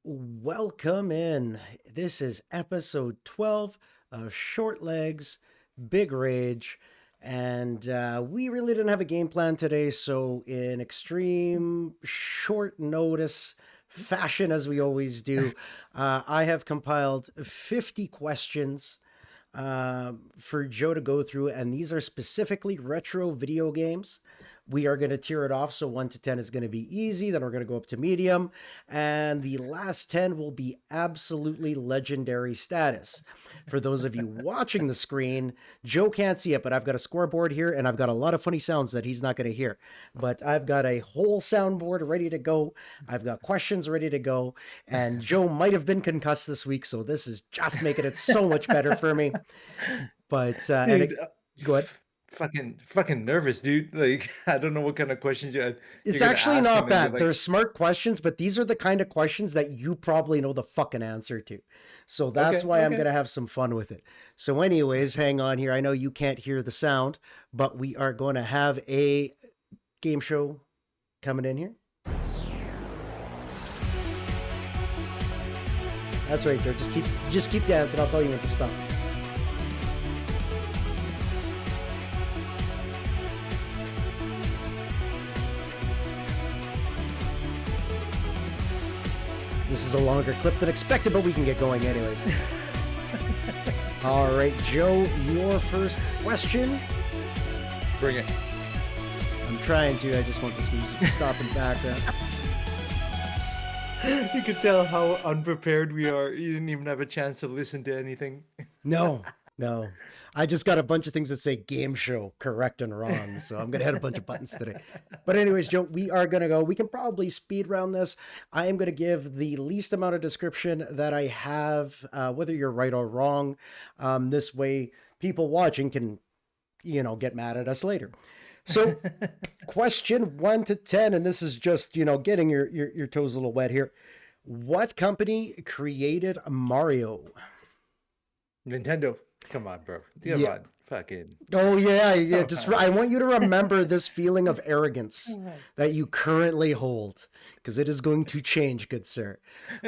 Welcome in. This is episode 12 of Short Legs, Big Rage. And we really didn't have a game plan today, so in extreme short notice fashion, as we always do, I have compiled 50 questions for Joe to go through, and these are specifically retro video games. We are going to tier it off. So 1 to 10 is going to be easy. Then we're going to go up to medium. And the last 10 will be absolutely legendary status. For those of you watching the screen, Joe can't see it, but I've got a scoreboard here and I've got a lot of funny sounds that he's not going to hear. But I've got a whole soundboard ready to go. I've got questions ready to go. And Joe might have been concussed this week. So this is just making it so much better for me. But, Dude, go ahead. fucking nervous, dude. Like, I don't know what kind of questions you're It's gonna actually ask, not and then you're bad. like, They're smart questions, but these are the kind of questions that you probably know the fucking answer to. So that's okay, why I'm okay. going to have some fun with it. So, anyways, hang on here. I know you can't hear the sound, but we are going to have a game show coming in here. That's right there. Just keep dancing. I'll tell you when to stop. This is a longer clip than expected, but we can get going anyways. All right, Joe, your first question. Bring it. I'm trying to. I just want this music to stop in the background. You can tell how unprepared we are. You didn't even have a chance to listen to anything. No, no. I just got a bunch of things that say game show, correct and wrong. So I'm going to hit a bunch of buttons today. But, anyways, Joe, we are going to go. We can probably speed round this. I am going to give the least amount of description that I have, whether you're right or wrong. This way, people watching can, get mad at us later. So, question 1 to 10, and this is just, getting your toes a little wet here. What company created Mario? Nintendo, come on, bro. Come Yeah. on, fucking. Oh yeah. Come Just on. I want you to remember this feeling of arrogance that you currently hold, because it is going to change, good sir.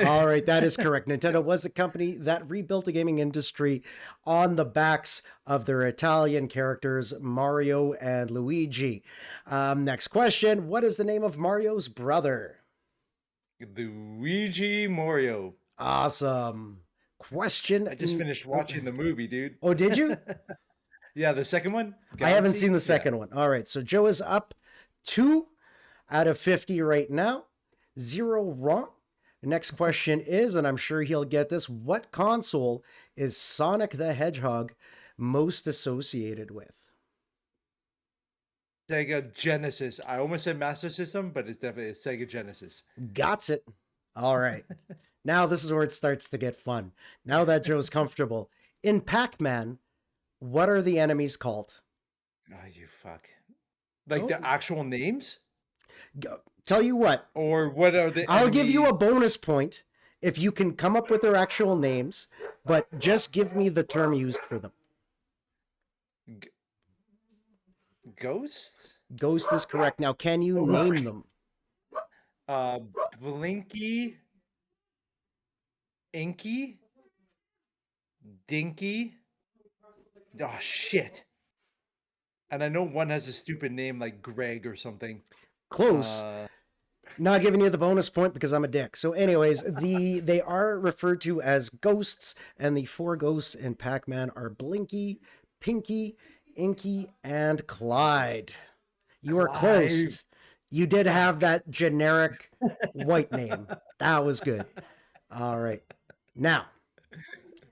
All right, that is correct. Nintendo was a company that rebuilt the gaming industry on the backs of their Italian characters Mario and Luigi. Next question: what is the name of Mario's brother? Luigi Mario. Awesome. I just Question. finished watching the movie, dude. Oh, did you? Yeah, the second one, I haven't seen Galaxy. the Yeah. second one. All right, so Joe is up 2 out of 50 right now. 0 wrong. The next question is, and I'm sure he'll get this, what console is Sonic the Hedgehog most associated with? Sega Genesis. I almost said Master System, but it's definitely a Sega Genesis. Got it. All right. Now this is where it starts to get fun. Now that Joe's comfortable. In Pac-Man, what are the enemies called? Oh, you fuck. Like the Oh, actual names? tell you what, Or what are the I'll give you enemy a bonus point if you can come up with their actual names, but just give me the term used for them. g- ghosts? Ghost is correct. Now, can you name them? Uh, Blinky, Inky, Dinky. Oh shit. And I know one has a stupid name like Greg or something. Close. Uh, Not giving you the bonus point because I'm a dick. So, anyways, they are referred to as ghosts, and the 4 ghosts in Pac-Man are Blinky, Pinky, Inky, and Clyde. You are Clive. close. You did have Fuck. that generic white name. That was good. All right. Now,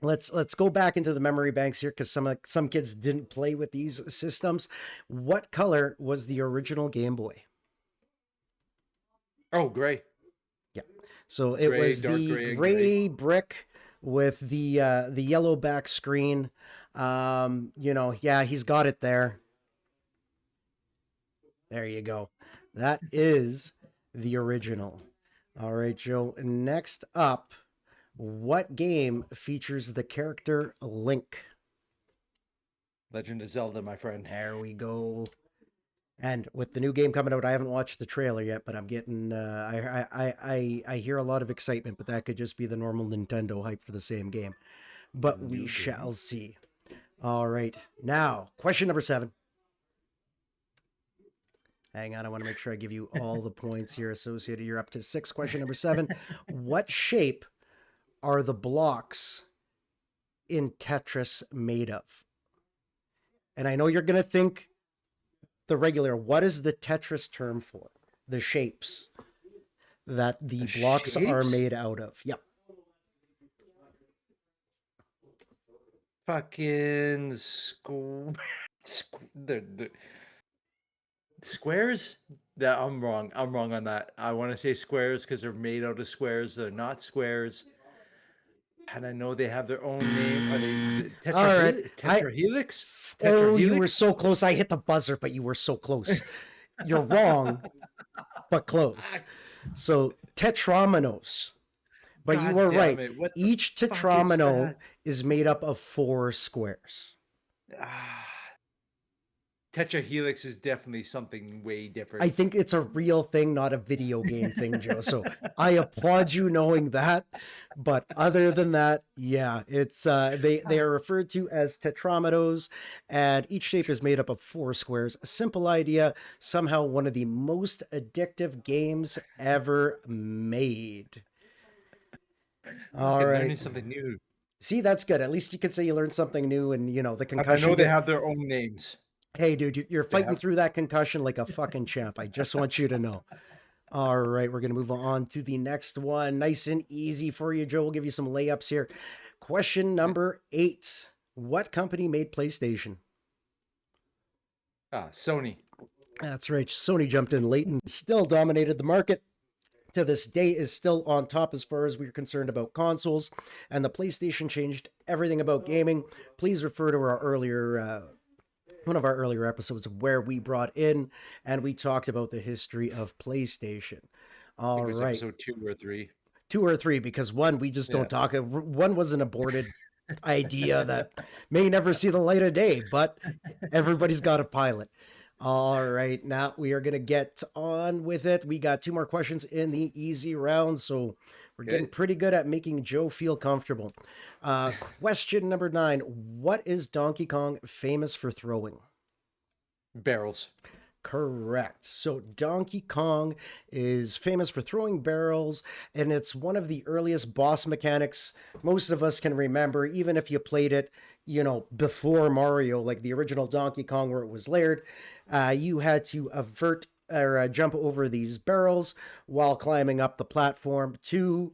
let's go back into the memory banks here because some kids didn't play with these systems. What color was the original Game Boy? Oh, gray. Yeah. So it Gray, was dark the gray and gray. gray brick with the yellow back screen. Yeah, he's got it there. There you go. That is the original. All right, Joe. Next up, what game features the character Link? Legend of Zelda, my friend. There we go. And with the new game coming out, I haven't watched the trailer yet, but I'm getting I hear a lot of excitement, but that could just be the normal Nintendo hype for the same game. But we New shall game. see. All right. Now, question number 7. Hang on, I want to make sure I give you all the points here associated. You're up to 6. Question number 7. What shape are the blocks in Tetris made of? And I know you're going to think the regular. What is the Tetris term for? The shapes that the The blocks are shapes? made out of. Yep. Fucking the squares? That I'm wrong. I'm wrong on that. I want to say squares because they're made out of squares. They're not squares. And I know they have their own name. Are they the All right. tetrahelix? Oh, you were Tetrahelix? so close. I hit the buzzer, but you were so close. You're wrong, but close. So tetrominoes. But you God were damn right. it. What the Each fuck is tetromino that? is made up of 4 squares. Ah, tetrahelix is definitely something way I different. think it's a real thing, not a video game thing, Joe. So I applaud you knowing that. But other than that, yeah, it's they are referred to as tetrominoes, and each shape is made up of 4 squares. A simple idea, somehow one of the most addictive games ever made. All Fucking right. learning something new. See, that's good. At least you could say you learned something new, and the And I concussion know they bit. have their own names. Hey, dude, you're They fighting have through that concussion like a fucking champ. I just want you to know. All right, we're going to move on to the next one. Nice and easy for you, Joe. We'll give you some layups here. Question number 8. What company made PlayStation? Sony. That's right. Sony jumped in late and still dominated the market. To this day is still on top as far as we're concerned about consoles, and the PlayStation changed everything about gaming. Please refer to our earlier one of our earlier episodes where we brought in and we talked about the history of PlayStation. I think All it was right. episode 2 or 3. 2 or 3, because one, we just Yeah. don't talk. One was an aborted idea that may never see the light of day, but everybody's got a pilot. All right, now we are going to get on with it. We got 2 more questions in the easy round, so we're getting Okay. pretty good at making Joe feel comfortable. Question number 9. What is Donkey Kong famous for throwing? Barrels. Correct. So Donkey Kong is famous for throwing barrels, and it's one of the earliest boss mechanics most of us can remember, even if you played it, before Mario, like the original Donkey Kong where it was layered. You had to avert or jump over these barrels while climbing up the platform to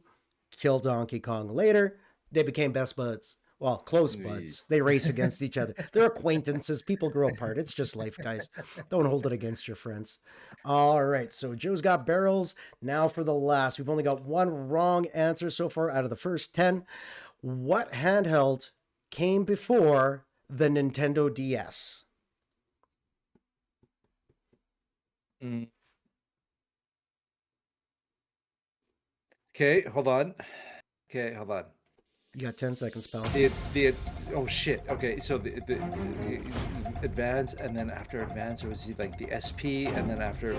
kill Donkey Kong. Later, they became best buds. Well, close Eh, buds. They race against each other. They're acquaintances. People grow apart. It's just life, guys. Don't hold it against your friends. All right, so Joe's got barrels. Now for the last. We've only got one wrong answer so far out of the first 10. What handheld came before the Nintendo DS? mm. Okay, hold on. Okay, hold on. You got 10 seconds, pal. The oh shit. Okay, so the advance, and then after advance it was like the SP, and then after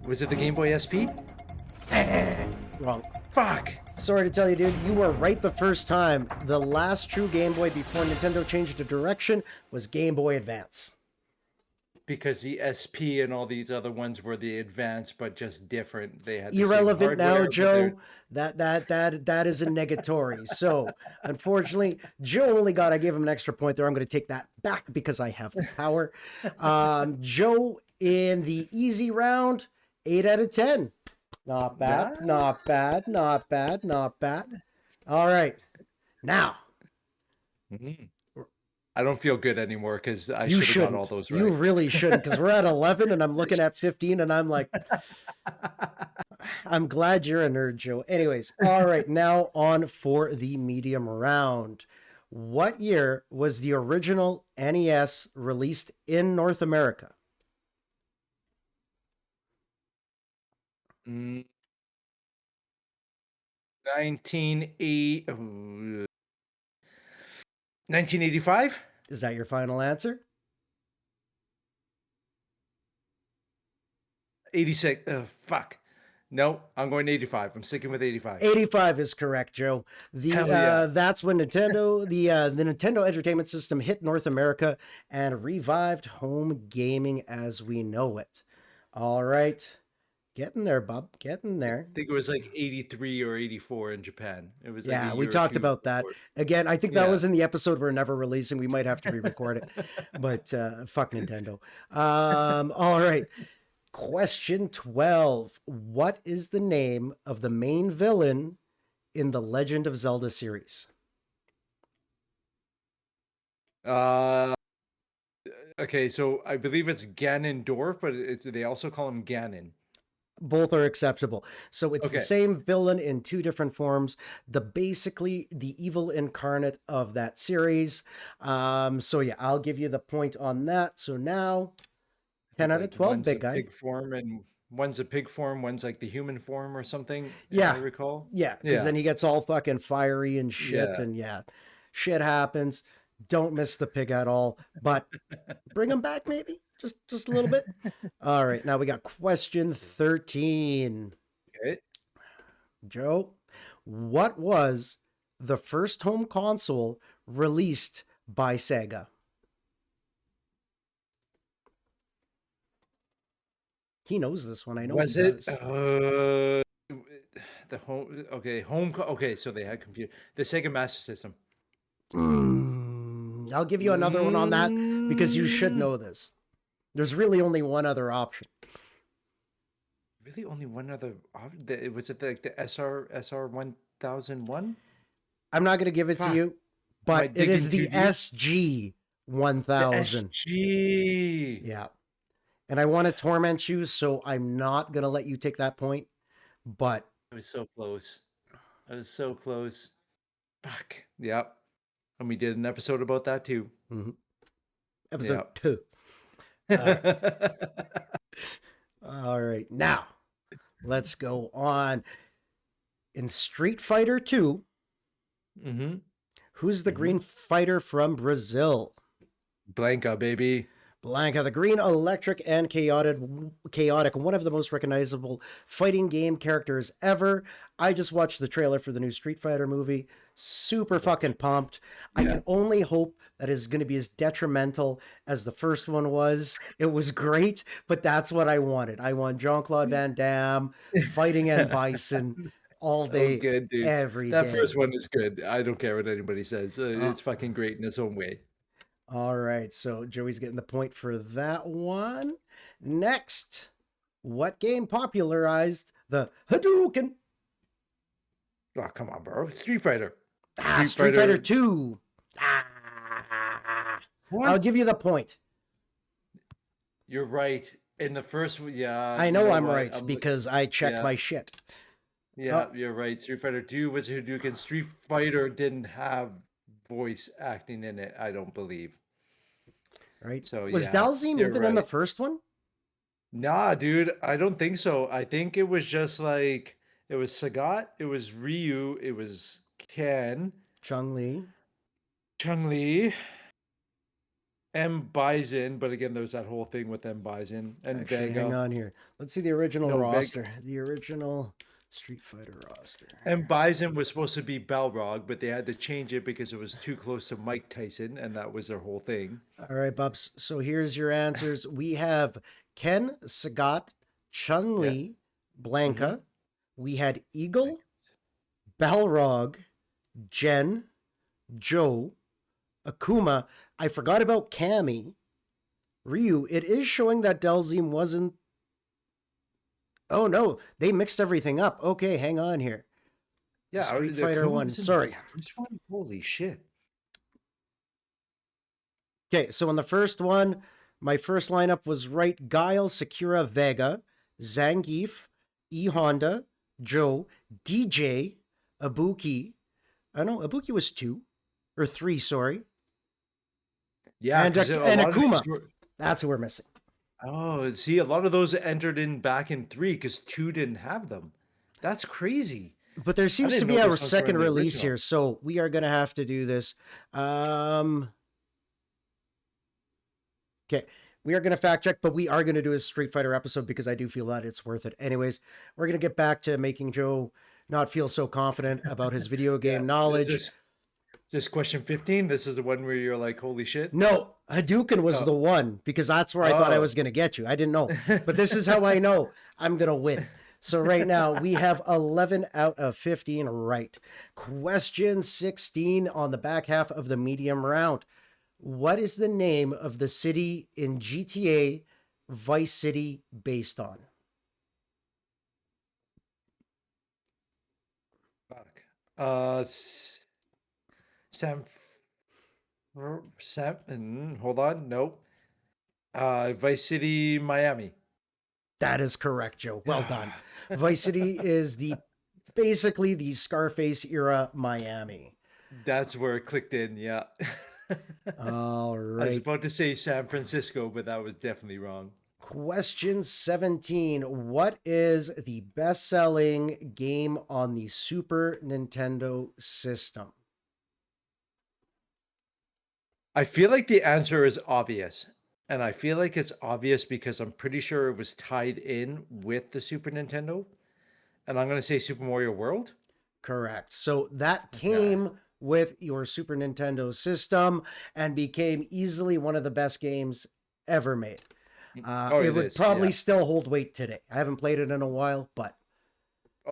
was it the Game Boy SP? Wrong. Fuck. Sorry to tell you, dude, you were right the first time. The last true Game Boy before Nintendo changed the direction was Game Boy Advance. Because the SP and all these other ones were the advance, but just different. They had the same Irrelevant now, hardware, but they're Joe. That is a negatory. So unfortunately, Joe only got. I gave him an extra point there. I'm going to take that back because I have the power. Joe in the easy round, 8 out of 10. Not bad. not. Not bad. Not bad. Not bad. All right, now Mhm. I don't feel good anymore because I you should have got all shouldn't. those You right. really shouldn't, because we're at 11 and I'm looking at 15, and I'm like, I'm glad you're a nerd, Joe. Anyways, all right, now on for the medium round. What year was the original NES released in North America? Mm, 1980, 1985? Is that your final answer? 86. Fuck. No, I'm going 85. I'm sticking with 85. 85 is correct, Joe. Hell yeah. That's when the Nintendo Entertainment System hit North America and revived home gaming as we know it. All right, getting there, bub, getting I there. think it was like 83 or 84 in Japan. It was like a Yeah, we year or talked two about that. before. Again, I think that Yeah. was in the episode we're never releasing. We might have to re-record it, but fuck Nintendo. All right, question 12. What is the name of the main villain in the Legend of Zelda series? Uh, okay, so I believe it's Ganondorf, but they also call him Ganon. Both are acceptable. So it's the Okay. same villain in two different forms. The basically the evil incarnate of that series. So yeah, I'll give you the point on that. So now I 10 think out of like 12, one's a big guy. pig form and one's a pig form, one's like the human form or something, if I Yeah. recall. Yeah. Because Yeah. then he gets all fucking fiery and shit. Yeah. And yeah, shit happens. Don't miss the pig at all. But bring him back maybe. Just a little bit. All right. Now we got question 13. Okay. Joe, what was the first home console released by Sega? He knows this one. I know he Was it does. the home okay, okay, so they had computer. The Sega Master System. I'll give you another one on that because you should Mm, know this. There's really only one other option. really only one other was it like the SR 1001? I'm not going to give it to Fuck. you, Am I but it is digging too the deep? SG The 1000. SG. Yeah. And I want to torment you, so I'm not going to let you take that point. But I was so close. I was so close. Fuck. Yep. And we did an episode about that too. mhm, episode Yep. 2. All right. All right. Now, let's go on. In Street Fighter 2, Mm-hmm. who's the Mm-hmm. green fighter from Brazil? Blanca, baby. Blanca, the green, electric, and chaotic, one of the most recognizable fighting game characters ever. I just watched the trailer for the new Street Fighter movie. Super Looks fucking pumped. I yeah. can only hope that is going to be as detrimental as the first one was. It was great, but that's what I wanted. I want Jean Claude Van Damme fighting and Bison all So day, good, dude. every That day. first one is good. I don't care what anybody says. Uh, It's fucking great in its own way. All right, so Joey's getting the point for that one. Next, what game popularized the Hadouken? Oh, come on, bro. Street Fighter. Street Fighter 2. Ah, I'll What? give you the point. You're right. In the first one, yeah, I you know know I'm what? right because I check Yeah, my shit. yeah, Oh, you're right. Street Fighter 2 was Hadouken. Street Fighter didn't have voice acting in it, I don't believe. right. So Was yeah, Dalzim you're even in the right. first one? Nah, dude, I don't think so. I think it was just like it was Sagat, it was Ryu, it was Ken, Chung Li. Chun-Li, M Bison, but again, there's that whole thing with M Bison and Actually, hang Vega. on here. Let's see the original No, Vega. roster. The original Street Fighter roster. M Bison was supposed to be Balrog, but they had to change it because it was too close to Mike Tyson, and that was their whole thing. All right, Bubs. So here's your answers. We have Ken, Sagat, Chun Yeah. Li, Mm-hmm. Blanca. We had Eagle, Balrog, Jen, Joe, Akuma. I forgot about Cammy. Ryu. It is showing that Delzim wasn't. Oh no, they mixed everything up. Okay, hang on here. Yeah, Street the Fighter Akuma 1. was in the Sorry. first one. Holy shit! Okay, so in the first one, my first lineup was right Guile, Sakura, Vega, Zangief, E Honda, Joe, DJ, Ibuki. I know Ibuki was 2 or 3, sorry. Yeah, because a And lot of these Akuma. were. That's who we're missing. Oh, see, a lot of those entered in back in 3 because 2 didn't have them. That's crazy. But there I seems to didn't be know our those ones were in second the release original. here, so we are gonna have to do this. Okay. we are going to fact check, but we are going to do a Street Fighter episode because I do feel that it's worth it. Anyways, we're going to get back to making Joe not feel so confident about his video Yeah. game Is knowledge. this question 15? This is the one where you're like, holy shit. No, Hadouken was Oh. the one because that's where I thought I Oh. was going to get you. I didn't know. But this is how I know I'm going to win. So right now we have 11 out of 15 right. Question 16 on the back half of the medium round. What is the name of the city in GTA Vice City based on? Fuck. Sam. Hold on. Nope. Vice City, Miami. That is correct, Joe. Well done. Vice City is the basically the Scarface era Miami. That's where it clicked in. Yeah. All I was right. about to say San Francisco, but that was definitely wrong. Question 17. What is the best selling game on the Super Nintendo system? I feel like the answer is obvious. And I feel like it's obvious because I'm pretty sure it was tied in with the Super Nintendo. And I'm going to say Super Mario World. Correct. So that Okay. came with your Super Nintendo system and became easily one of the best games ever made. Oh, It it would is. probably Yeah. still hold weight today. I haven't played it in a while, but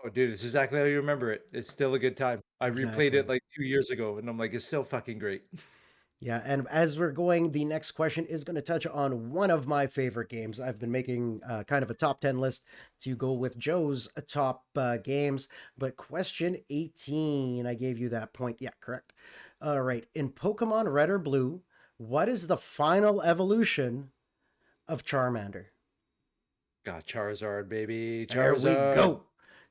Oh, dude, it's exactly how you remember it. It's still a good time. I replayed exactly. it like 2 years ago, and I'm like, it's still fucking great. Yeah, and as we're going, the next question is going to touch on one of my favorite games. I've been making kind of a top 10 list to go with Joe's top games, but question 18, I gave you that point. Yeah, correct. All right. In Pokemon Red or Blue, what is the final evolution of Charmander? God, Charizard, baby. There we Charizard. go.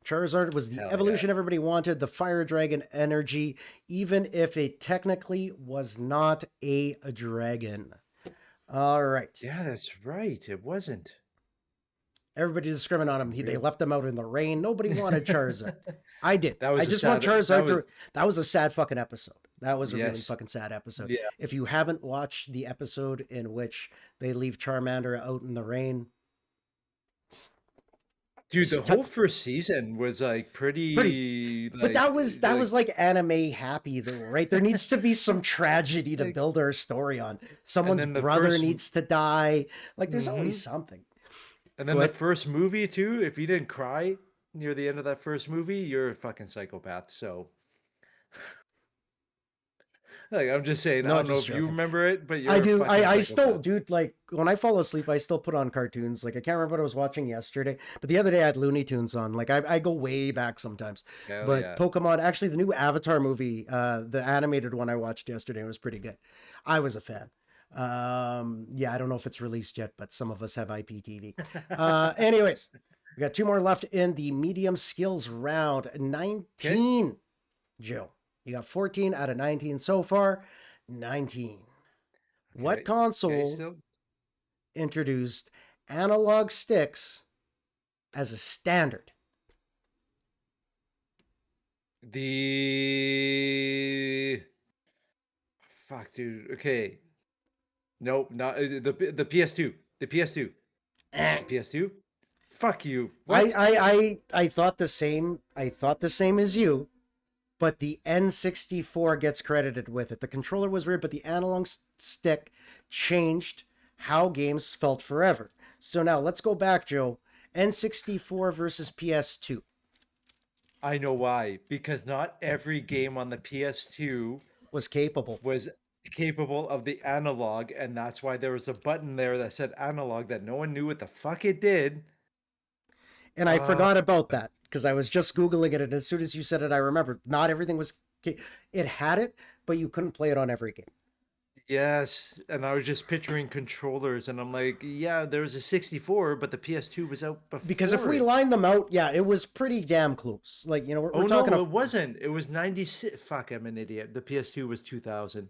Charizard was the Hell yeah. evolution everybody wanted, the Fire Dragon energy, even if it technically was not a dragon. All right. Yeah, that's right. It wasn't. Everybody discriminated on him. They Weird. left him out in the rain. Nobody wanted Charizard. I did. That I was a just want sad. That Charizard was to. That was a sad fucking episode. That was a really yes. fucking sad episode. Yeah, If you haven't watched the episode in which they leave Charmander out in the rain, dude. The just whole first season was like pretty. pretty, But that was like like anime happy though, right? There needs to be some tragedy to like. build our story on. And Someone's then the brother first. needs to die. Like there's always Hmm. something. And then Go the ahead. first movie too. If you didn't cry near the end of that first movie, you're a fucking psychopath. So, like, I'm just saying. I No, don't know just if you joking. remember it, but I you're a do. fucking I still, psychopath. dude, like when I fall asleep, I still put on cartoons. Like I can't remember what I was watching yesterday, but the other day I had Looney Tunes on. Like I go way back sometimes. Hell But yeah. Pokemon, actually, the new Avatar movie, the animated one I watched yesterday was pretty good. I was a fan. Yeah, I don't know if it's released yet, but some of us have IPTV. Anyways, we got two more left in the medium skills round. Okay. 19, Joe. You got 14 out of 19 so far. 19. What Okay. Okay. console Still. introduced analog sticks as a standard? The fuck, dude. Okay. Nope. Not the PS2. The PS2. Eh. The PS2. Fuck you. I, What? I I thought the same. I thought the same as you, but the N64 gets credited with it. The controller was weird, but the analog stick changed how games felt forever. So now let's go back, Joe. N64 versus PS2 I know why. Because not every game on the PS2 was capable. was capable of the analog, and that's why there was a button there that said analog that no one knew what the fuck it did. And I Uh, forgot about that because I was just Googling it. And as soon as you said it, I remembered not everything was, it had it, but you couldn't play it on every game. yes, and I was just picturing controllers, and I'm like, yeah, there was a 64, but the PS2 was out Because if before we it. line them out, yeah, it was pretty damn close. Like, we're Oh talking no, a it wasn't. It was 96. Fuck, I'm an idiot. The PS2 was 2000.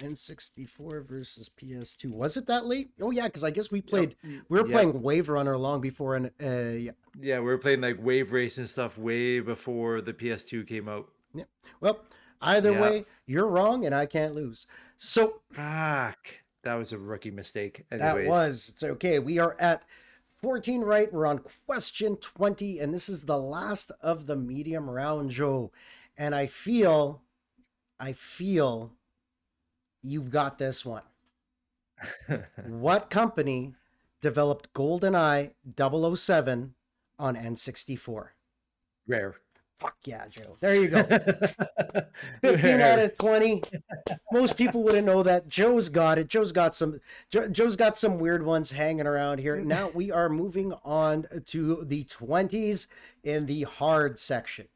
N64 versus PS2. Was it that late? Oh, yeah, because I guess Yep. we were Yep. playing Wave Runner long before, and yeah. Yeah, we were playing like Wave Race and stuff way before the PS2 came out. Yeah. Well, either Yeah. way, you're wrong and I can't lose. So Fuck. That was a rookie mistake. That Anyways, was. It's okay. We are at 14 right. We're on question 20, and this is the last of the medium round, Joe. And I feel you've got this one. What company developed GoldenEye 007 on N64? rare. Fuck yeah, Joe. There you go. 15 out Rare. of 20. Most people wouldn't know that. Joe's got it. Joe's got some weird ones hanging around here. Now we are moving on to the 20s in the hard section.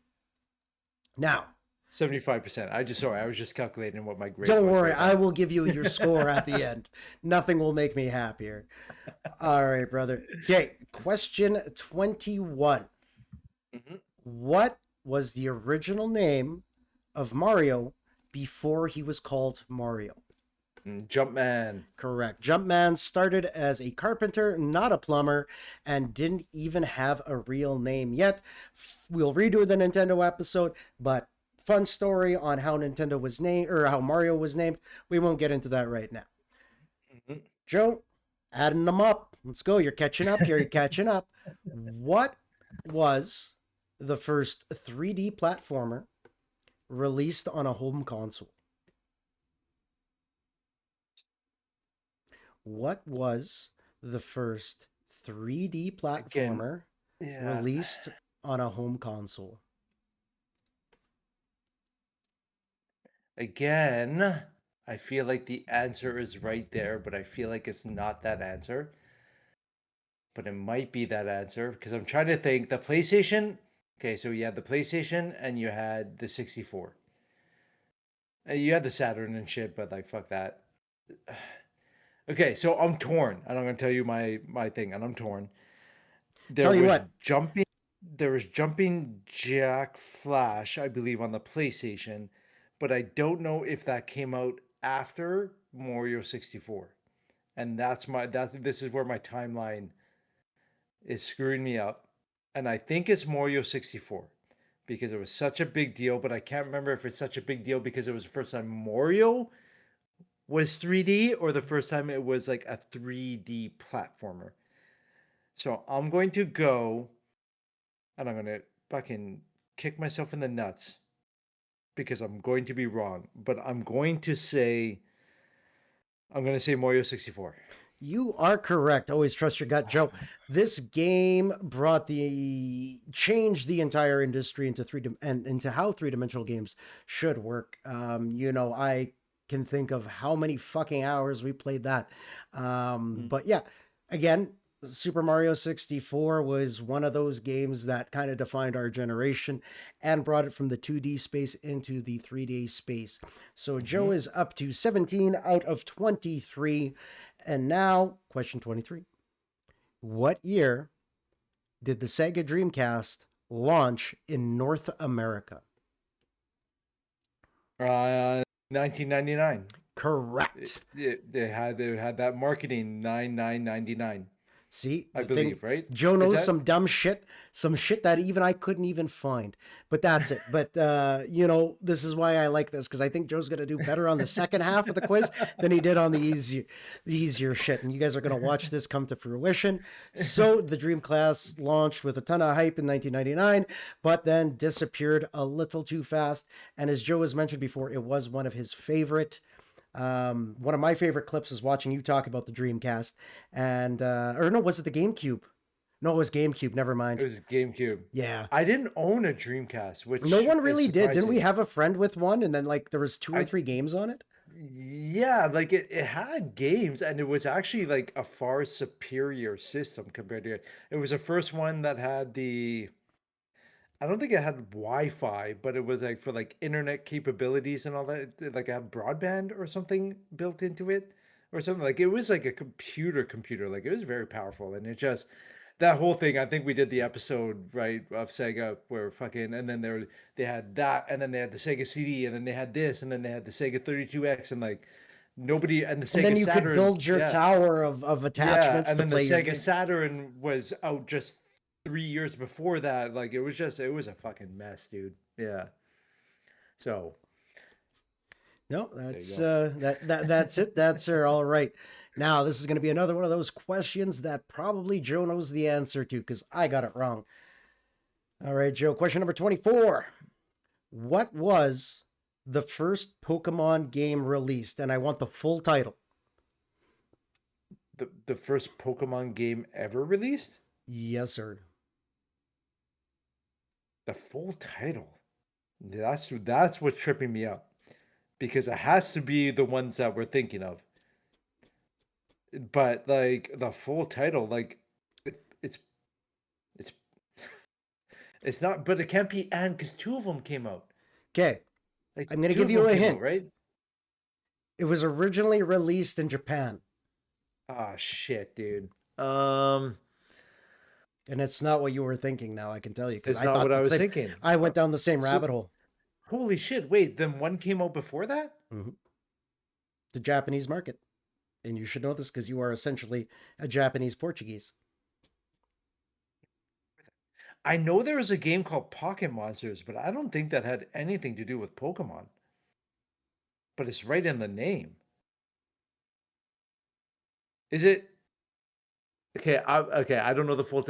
Now, 75%. I was just calculating what my grade don't was worry, right I now. will give you your score at the end. Nothing will make me happier. All right, brother. Okay, question 21. Mhm. What was the original name of Mario before he was called Mario? Jumpman. Correct. Jumpman started as a carpenter, not a plumber, and didn't even have a real name yet. We'll redo the Nintendo episode, but fun story on how Nintendo was named or how Mario was named. We won't get into that right now. Mhm. Joe, adding them up. Let's go. You're catching up here. You're catching up. What was the first 3D platformer released on a home console? What was the first 3D Again, platformer yeah. released on a home console? Again, I feel like the answer is right there, but I feel like it's not that answer. But it might be that answer because I'm trying to think. The PlayStation. Okay, so you had the PlayStation and you had the 64. And you had the Saturn and shit, but like fuck that. Okay, so I'm torn, and I'm gonna tell you my thing, and I'm torn. There Tell you was what, jumping, there was jumping Jack Flash, I believe, on the PlayStation, but I don't know if that came out after Mario 64. And that's this is where my timeline is screwing me up. And I think it's Mario 64 because it was such a big deal, but I can't remember if it's such a big deal because it was the first time Mario was 3D or the first time it was like a 3D platformer. So I'm going to go and I'm going to fucking kick myself in the nuts because I'm going to be wrong, but I'm going to say Mario 64. you are correct. Always trust your gut, Joe. This game changed the entire industry into and into how three-dimensional games should work. I can think of how many fucking hours we played that. Mm. But yeah, again, Super Mario 64 was one of those games that kind of defined our generation and brought it from the 2D space into the 3D space. So Joe Mhm. is up to 17 out of 23. And now, question 23. What year did the Sega Dreamcast launch in North America? 1999. Correct. They had that marketing 9999, See, I the thing, believe, right? Joe Is knows that some shit that even I couldn't even find. But that's it. But this is why I like this because I think Joe's gonna do better on the second half of the quiz than he did on the easier shit. And you guys are gonna watch this come to fruition. So the Dream Class launched with a ton of hype in 1999, but then disappeared a little too fast. And as Joe has mentioned before, it was one of my favorite clips is watching you talk about the Dreamcast, and or no, was it the GameCube? No, it was GameCube. Never it mind. was GameCube? Yeah, I didn't own a Dreamcast, no which one is really did. Didn't we surprising. have a friend with one, and then like there was two or I three games on it? Yeah, like it had games and it was actually like a far superior system compared to it. It was the first one that had I don't think it had Wi-Fi, but it was like for like internet capabilities and all that. Like it had broadband or something built into it or something. Like it was like a computer. Like it was very powerful. And it just that whole thing, I think we did the episode, right, of Sega where fucking and then they had that and then they had the Sega CD and then they had this and then they had the Sega 32X and like nobody and the And Sega then you could Saturn, build your yeah. tower of Yeah, attachments and to then the play your Sega game. Saturn was out just 3 years before that. Like it was a fucking mess, dude. Yeah. So No, There you that's go. that's it. That's her. All right. Now this is going to be another one of those questions that probably Joe knows the answer to because I got it wrong. All right, Joe. Question number 24. What was the first Pokemon game released? And I want the full title. The first Pokemon game ever released? Yes, sir. The full title. That's what's tripping me up because it has to be the ones that we're thinking of. But like the full title, like it's it's it's not. But it can't be and because two of them came out. Okay. Like I'm going to two give of you them a came out, hint. right? It was originally released in Japan, Ah, shit, dude. Um, and it's not what you were thinking. Now I can tell you because it's I not what thought I the was same. thinking. I went down the same So rabbit hole. holy shit! Wait, then one came out before that? Mhm. The Japanese market, and you should know this because you are essentially a Japanese Portuguese. I know there was a game called Pocket Monsters, but I don't think that had anything to do with Pokemon. But it's right in the name. Is it? Okay, okay. I don't know the full.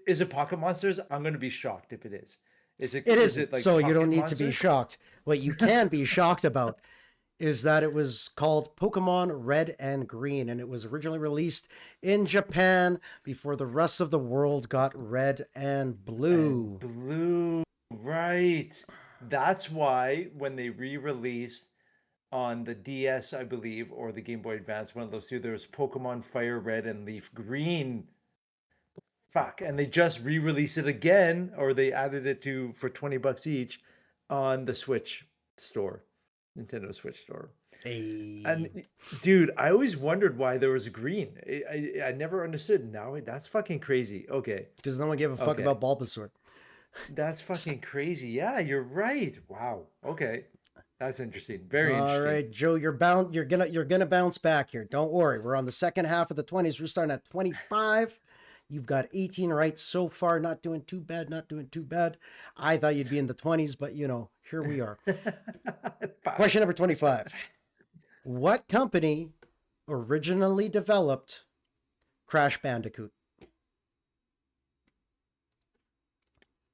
Is it Pocket Monsters? I'm gonna be shocked if it is. Is it? It Is isn't, it like so you don't Pocket need to be Monsters? shocked. What you can be shocked about is that it was called Pokemon Red and Green, and it was originally released in Japan before the rest of the world got red and And blue. blue, right? That's why when they re-released on the DS, I believe, or the Game Boy Advance, one of those two, there was Pokemon Fire Red and Leaf Green. Fuck, and they just re-released it again, or they added it to for $20 each on the Switch store, Nintendo Switch store. Hey, And dude, I always wondered why there was green. I never understood. Now that's fucking crazy. Okay, because no one gave a fuck okay, about Bulbasaur. that's fucking crazy. Yeah, you're right. Wow. Okay, that's interesting. Very All interesting. right, Joe, you're bound. You're gonna bounce back here. Don't worry. We're on the second half of the 20s. We're starting at 25. You've got 18 right so far. Not doing too bad. Not doing too bad. I thought you'd be in the 20s, but here we are. Fuck. Question number 25. What company originally developed Crash Bandicoot?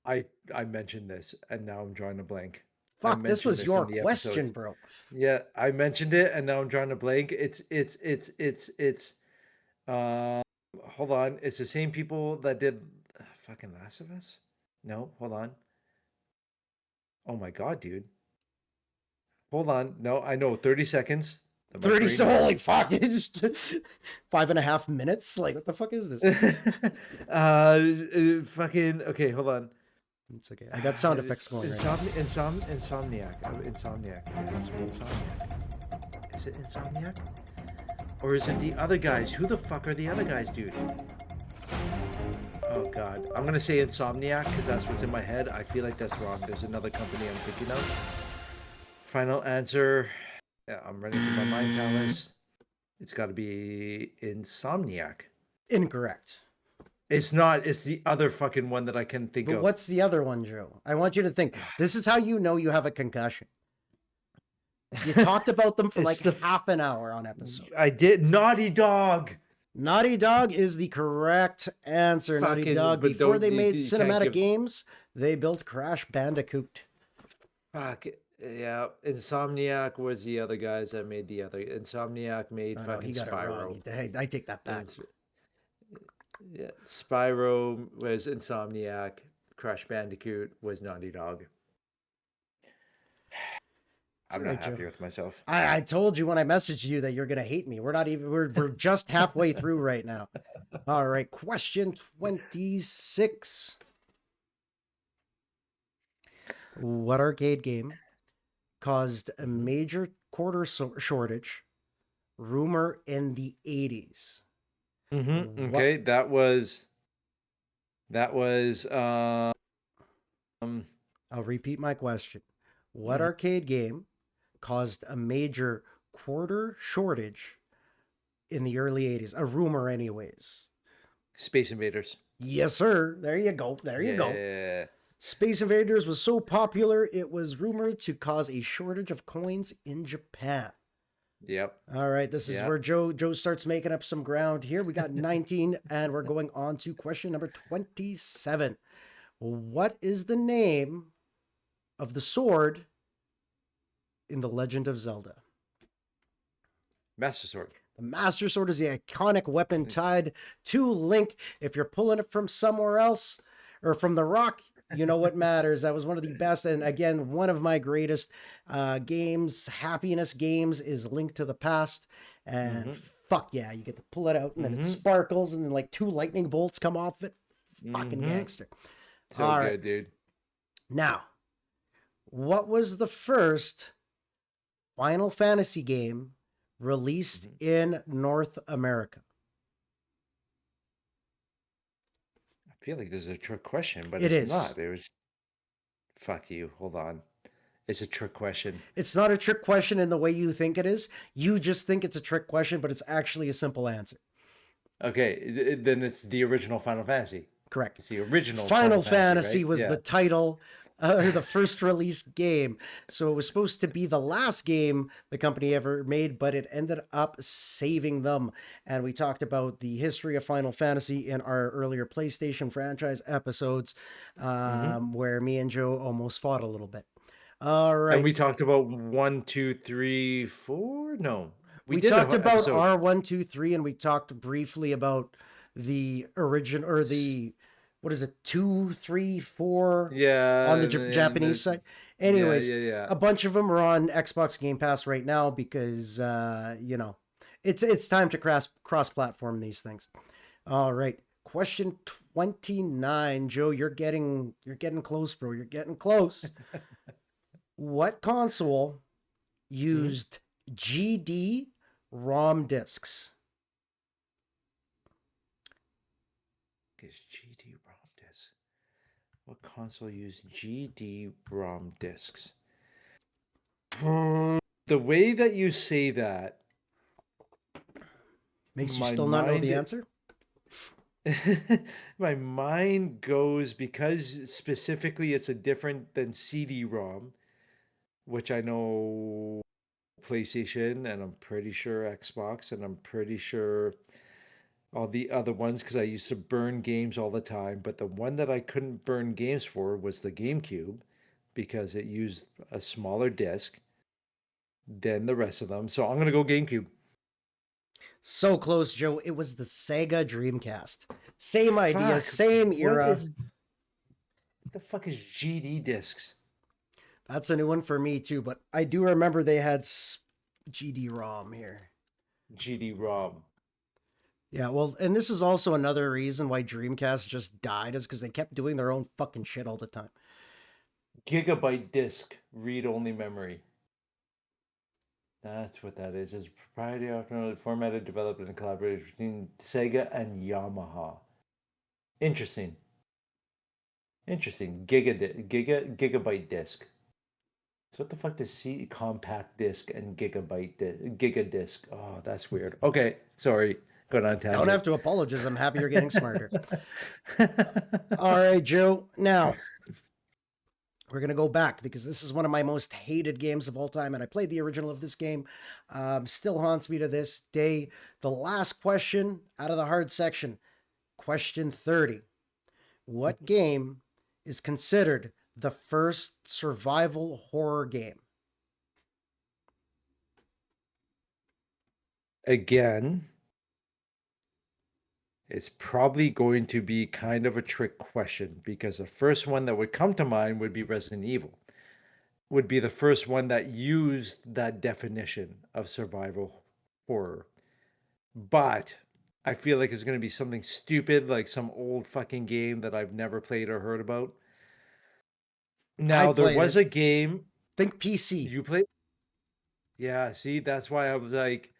I mentioned this, and now I'm drawing a blank. I Fuck, this mentioned was this in your the question, episodes. bro. Yeah, I mentioned it, and now I'm drawing a blank. It's. Uh, hold on. It's the same people that did fucking Last of Us. No, hold on. Oh my god, dude. Hold on. No, I know. 30 seconds. Let my 30, brain so work. holy fuck. It's 5.5 minutes. Like, what the fuck is this? Fucking. Okay, hold on. It's okay. I got sound effects going right now. Insomniac. Insomniac. It has to be Insomniac. Is it Insomniac? Or is it the other guys? Who the fuck are the other guys, dude? Oh god. I'm gonna say Insomniac because that's what's in my head. I feel like that's wrong. There's another company I'm thinking of. Final answer. Yeah, I'm running through my mind palace. It's got to be Insomniac. Incorrect. It's not. It's the other fucking one that I can think But of. what's the other one, Joe? I want you to think. This is how you know you have a concussion. You talked about them for It's like the. half an hour on episode. I did Naughty Dog. Naughty Dog is the correct answer. Naughty Fucking, Dog, but before don't they made you can't cinematic give. games, they built Crash Bandicoot. Fuck. Yeah, Insomniac was the other guys that made the other. Insomniac made Oh no, he fucking got it wrong. Spyro. Hey, I take that back. And yeah, Spyro was Insomniac. Crash Bandicoot was Naughty Dog. It's I'm all not right, Joe. happy with myself. I told you when I messaged you that you're gonna hate me. We're just halfway through right now. All right, question 26. What arcade game caused a Mhm. major shortage rumor in the 80s? What Okay, that was I'll repeat my question. What mhm. arcade game caused a major quarter shortage in the early 80s? A rumor anyways. Space Invaders. Yes, sir. There you go. There you go. Yeah. Space Invaders was so popular, it was rumored to cause a shortage of coins in Japan. Yep. All right, this is where Yep. Joe starts making up some ground here. We got 19, and we're going on to question number 27. What is the name of the sword in The Legend of Zelda? Master Sword. The Master Sword is the iconic weapon tied to Link. If you're pulling it from somewhere else or from the rock, you know what matters. That was one of the best. And again, one of my greatest games, happiness games, is Link to the Past. And Mm-hmm. fuck yeah, you get to pull it out and then it Mm-hmm. sparkles and then like two lightning bolts come off it. Fucking Mm-hmm. gangster. So All right. good, dude. Now, what was the first Final Fantasy game released Mm-hmm. in North America? I feel like this is a trick question, but It it's is. not. It was fuck you. Hold on. It's a trick question. It's not a trick question in the way you think it is. You just think it's a trick question, but it's actually a simple answer. Okay, then it's the original Final Fantasy. Correct. It's the original Final Final Fantasy, Fantasy right? was the Yeah. title or the first released game. So it was supposed to be the last game the company ever made, but it ended up saving them. And we talked about the history of Final Fantasy in our earlier PlayStation franchise episodes, Mm-hmm. where me and Joe almost fought a little bit. All And right. we talked about one, two, three, four. No, we We did an talked about episode. R123 and we talked briefly about the origin or the what is it 2, 3, 4 on Yeah, the and Japanese the side. yeah, Anyways, yeah, yeah. a bunch of them are on Xbox Game Pass right now because it's time to cross platform these things. All right, question 29, Joe. You're getting close, bro. You're getting close. What console Mm-hmm. used GD ROM discs? Is GD-ROM disc? What console used GD-ROM discs? The way that you say that, Makes you my still not know the mind answer? my mind goes because specifically it's a different than CD-ROM, which I know PlayStation and I'm pretty sure Xbox and I'm pretty sure all the other ones because I used to burn games all the time. But the one that I couldn't burn games for was the GameCube because it used a smaller disc than the rest of them. So I'm gonna go GameCube. So close, Joe. It was the Sega Dreamcast. Same idea, Fuck. same What era. is the fuck is GD discs? That's a new one for me too, but I do remember they had GD ROM here. GD ROM. Yeah, well, and this is also another reason why Dreamcast just died is because they kept doing their own fucking shit all the time. Gigabyte disk read only memory. That's what that is. It's proprietary automated formatted, developed, and collaborated between Sega and Yamaha. Interesting. Interesting. Gigabyte disk. So what the fuck does C compact disc and giga disc? Oh, that's weird. Okay, sorry. Going on Don't tangent. have to apologize. I'm happy you're getting smarter. All right, Joe. Now, we're going to go back because this is one of my most hated games of all time. And I played the original of this game. Still haunts me to this day. The last question out of the hard section, question 30. What game is considered the first survival horror game? Again, it's probably going to be kind of a trick question because the first one that would come to mind would be Resident Evil. Would be the first one that used that definition of survival horror. But I feel like it's going to be something stupid, like some old fucking game that I've never played or heard about. I Now, there played was it. a game Think PC. you played. Yeah, see, that's why I was like,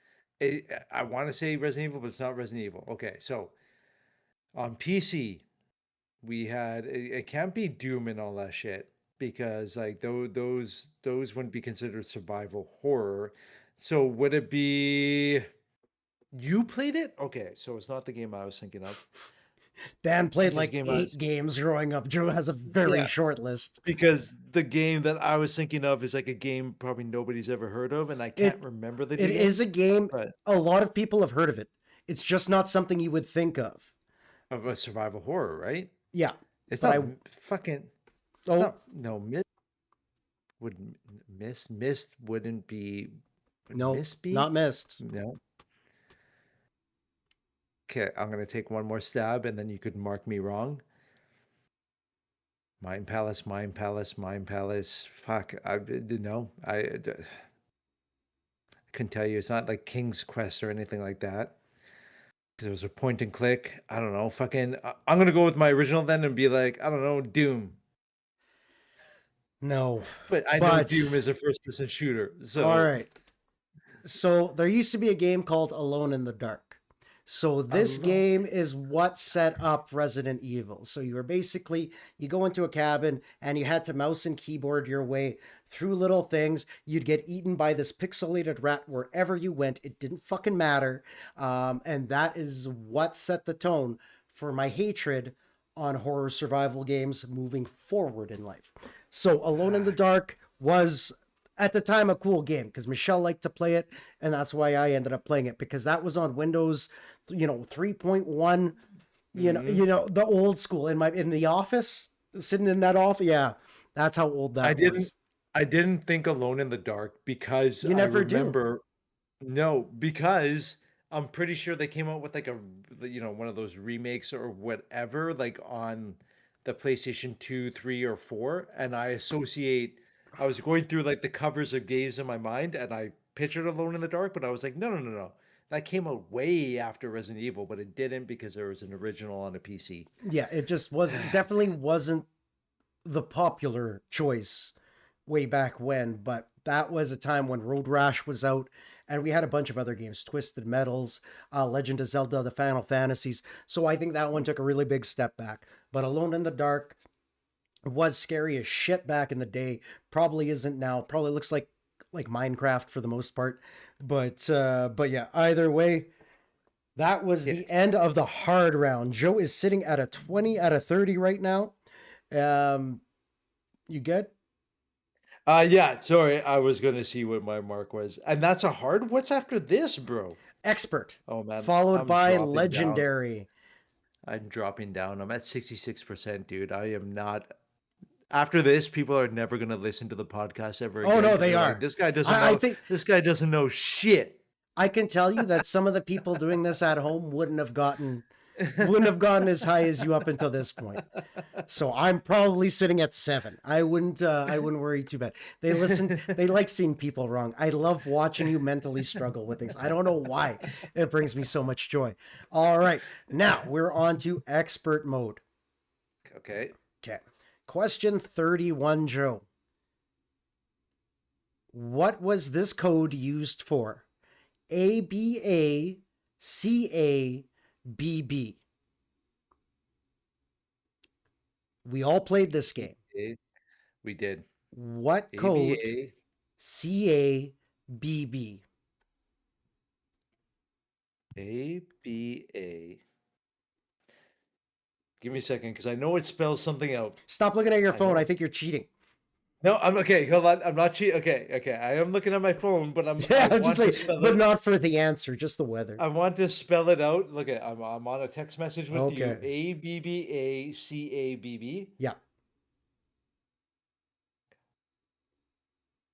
I want to say Resident Evil, but it's not Resident Evil. Okay, so on PC, we had it can't be Doom and all that shit because like those wouldn't be considered survival horror. So would it be you played it? Okay, so it's not the game I was thinking of. Dan played Because the like game I 8 was, games growing up. Joe has a very yeah, short list. because the game that I was thinking of is like a game probably nobody's ever heard of, and I can't It remember the it name, is a game but a lot of people have heard of it. It's just not something you would think of. of a survival horror, right? Yeah, It's but not I fucking. It's oh not. No, would mist wouldn't be. Would no, mist be? not missed. No. Okay, I'm gonna take one more stab, and then you could mark me wrong. Mind Palace, Mind Palace, Mind Palace. Fuck, I didn't know. I couldn't tell you. It's not like King's Quest or anything like that. There was a point and click. I don't know. Fucking. I'm gonna go with my original then and be like, I don't know, Doom. No. But I know But Doom is a first-person shooter, all so right. So there used to be a game called Alone in the Dark. So this alone. game is what set up Resident Evil. So you were basically you go into a cabin and you had to mouse and keyboard your way through little things. You'd get eaten by this pixelated rat wherever you went. It didn't fucking matter, and that is what set the tone for my hatred on horror survival games moving forward in life. So Alone in the Dark was at the time a cool game because Michelle liked to play it, and that's why I ended up playing it because that was on Windows, 3.1, Mhm. the old school in the office, sitting in that office. Yeah, that's how old I that didn't was. I didn't think Alone in the Dark because You I never do. remember no, because I'm pretty sure they came out with like one of those remakes or whatever, like on the PlayStation 2, 3, or 4, and I was going through like the covers of games in my mind and I pictured Alone in the Dark, but I was like, no, no, no, no. That came out way after Resident Evil, but it didn't because there was an original on a PC. Yeah, it just was definitely wasn't the popular choice way back when, but that was a time when Road Rash was out, and we had a bunch of other games, Twisted Metals, Legend of Zelda, the Final Fantasies. So I think that one took a really big step back. But Alone in the Dark was scary as shit back in the day. Probably isn't now. Probably looks like Minecraft for the most part. But yeah, either way, that was the Yes. end of the hard round. Joe is sitting at a 20 out of 30 right now. Um, you good? Yeah, sorry, I was gonna see what my mark was. And that's a hard. What's after this, bro? Expert, Oh man, followed I'm by dropping down. legendary. I'm dropping down. I'm at 66%, dude. I am not. After this, people are never gonna listen to the podcast ever Oh again no, because they they're like, are. this guy doesn't I know. think This guy doesn't know shit. I can tell you that some of the people doing this at home wouldn't have gotten as high as you up until this point. So I'm probably sitting at 7. I wouldn't worry too bad. They like seeing people wrong. I love watching you mentally struggle with things. I don't know why. It brings me so much joy. All right. Now we're on to expert mode. Okay. Okay. Question 31, Joe. What was this code used for? ABACABB. We all played this game. Okay, we did. What code? ABA, CABB. ABA. Give me a second because I know it spells something out. Stop looking at your I phone. I know. think you're cheating. No, I'm okay. Hold on. I'm not cheating. Okay, okay. I am looking at my phone, but I Yeah, just want to like, spell but it. not for the answer, just the weather. I want to spell it out. Look at I'm on a text message with you. Okay. ABBACABB. Yeah.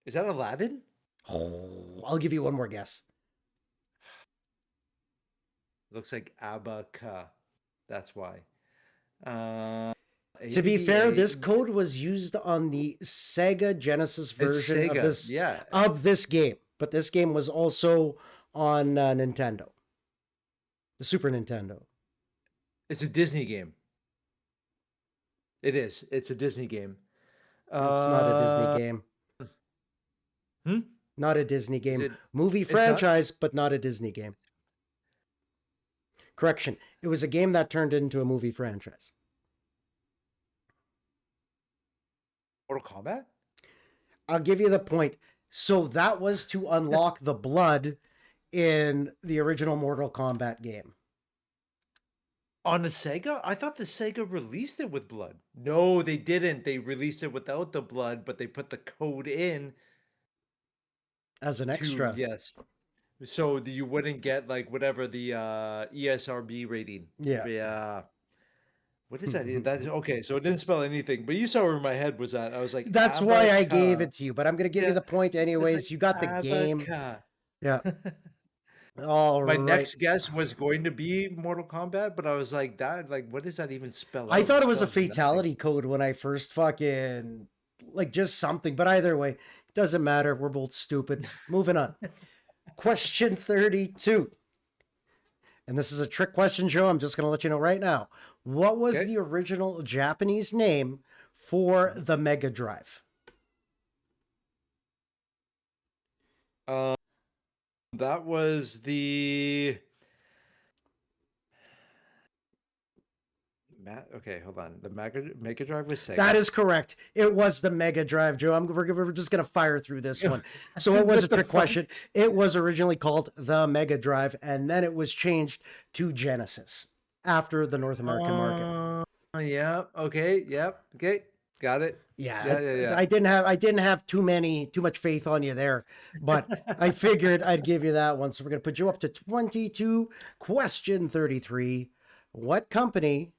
Is that Aladdin? Oh, I'll give you one more guess. Looks like Abaca. That's why. Uh, To be fair, this ABBA. code was used on the Sega Genesis It's version of Sega. this Yeah. of this game, but this game was also on Nintendo, the Super Nintendo. It's a Disney game. It is. It's a Disney game. It's not a Disney Uh, game. hmm? Not a Disney Is game. it? Movie It's not. franchise, but not a Disney game. Correction. It was a game that turned into a movie franchise. Mortal Kombat? I'll give you the point. So that was to unlock the blood in the original Mortal Kombat game. On the Sega? I thought the Sega released it with blood. No, they didn't. They released it without the blood, but they put the code in as an to, extra. yes. So you wouldn't get like whatever the ESRB rating. Yeah. Yeah. What is that? That's okay. So it didn't spell anything, but you saw where my head was at. I was like, That's why I gave Abaca. it to you, but I'm going to give you Yeah. the point It's like anyways. You got the game. Abaca. Yeah. All My right. next guess was going to be Mortal Kombat, but I was like, that, like, what does that even spell I out? thought It it was a spells nothing. fatality code when I first fucking like just something, but either way, it doesn't matter. We're both stupid. Moving on. Question 32. And this is a trick question, Joe. I'm just going to let you know right now. What was Okay. the original Japanese name for the Mega Drive? Um, that was the Okay, hold on. The Mega Drive was That Sega. is correct. It was the Mega Drive, Joe. We're just going to fire through this one. So it was a What the trick fuck? question. It was originally called the Mega Drive, and then it was changed to Genesis after the North American market. Yeah. Okay. Yep. Okay. Got it. Yeah, Yeah. Yeah. I didn't have too much faith on you there, but I Yeah. figured I'd give you that one. So we're gonna put you up to 22. Question 33. What company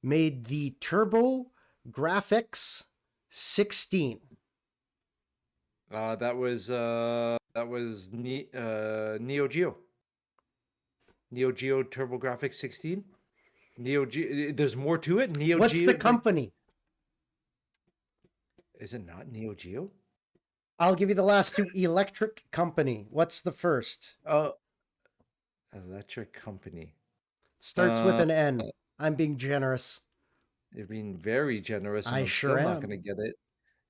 made the Turbo Graphics 16? That was Neo Geo. Neo Geo TurboGrafx 16. Neo Geo. There's more to it. Neo What's the Geo. Like, company? is it not Neo Geo? I'll give you the last two. Electric Company. What's the first? Oh, Electric Company. Starts with Uh, an N. I'm being generous. you're being very generous, and I I'm sure still not going am. to get it.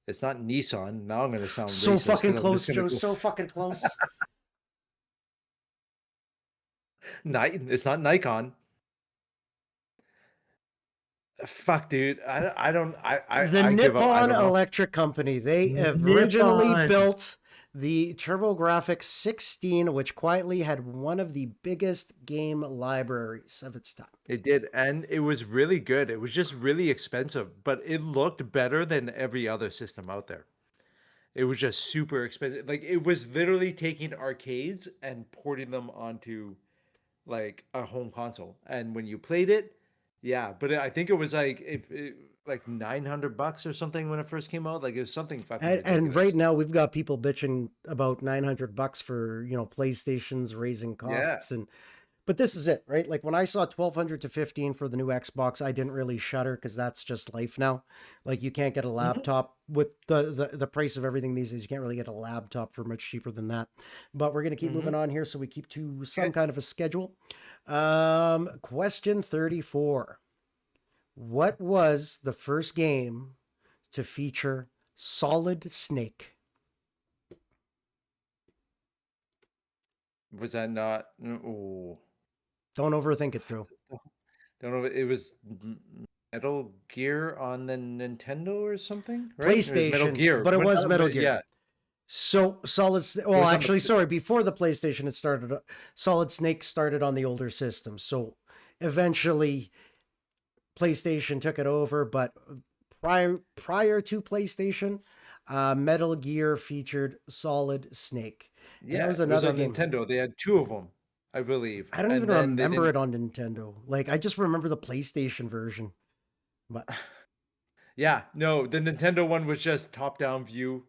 It's not Nissan. Now I'm going to sound So racist fucking because I'm just close, going to Joe. go So fucking close. It's not Nikon. Fuck, dude. I don't. The I give up. I Nippon don't know. Electric Company. They originally Nippon. built the TurboGrafx 16, which quietly had one of the biggest game libraries of its time. It did, and it was really good. It was just really expensive, but it looked better than every other system out there. It was just super expensive. Like it was literally taking arcades and porting them onto like a home console. And when you played it, yeah, but I think it was like like $900 or something when it first came out. Like it was something fucking And right ridiculous. now we've got people bitching about $900 for PlayStations raising Yeah. costs, and but this is it, right? Like when I saw 1200 to 15 for the new Xbox, I didn't really shudder because that's just life now. Like you can't get a Mhm. laptop with the price of everything these days. You can't really get a laptop for much cheaper than that. But we're gonna keep moving Mhm. on here so we keep to some Okay. kind of a schedule. Question 34. What was the first game to feature Solid Snake? Was that not? Oh, Don't overthink it, Joe. don't know. It was Metal Gear on the Nintendo or something, right? It was Metal PlayStation, Gear. but it What? was Metal Gear. Yeah, So it well, was on the. actually, sorry. Before the PlayStation, it started. Solid Snake started on the older system. So eventually, PlayStation took it over. But prior to PlayStation, Metal Gear featured Solid Snake, and that Yeah, was it was another on game. Nintendo. They had two of them, I believe, I don't even and then they remember didn't. it on Nintendo. Like I just remember the PlayStation version. But Yeah, no, the Nintendo one was just top-down view,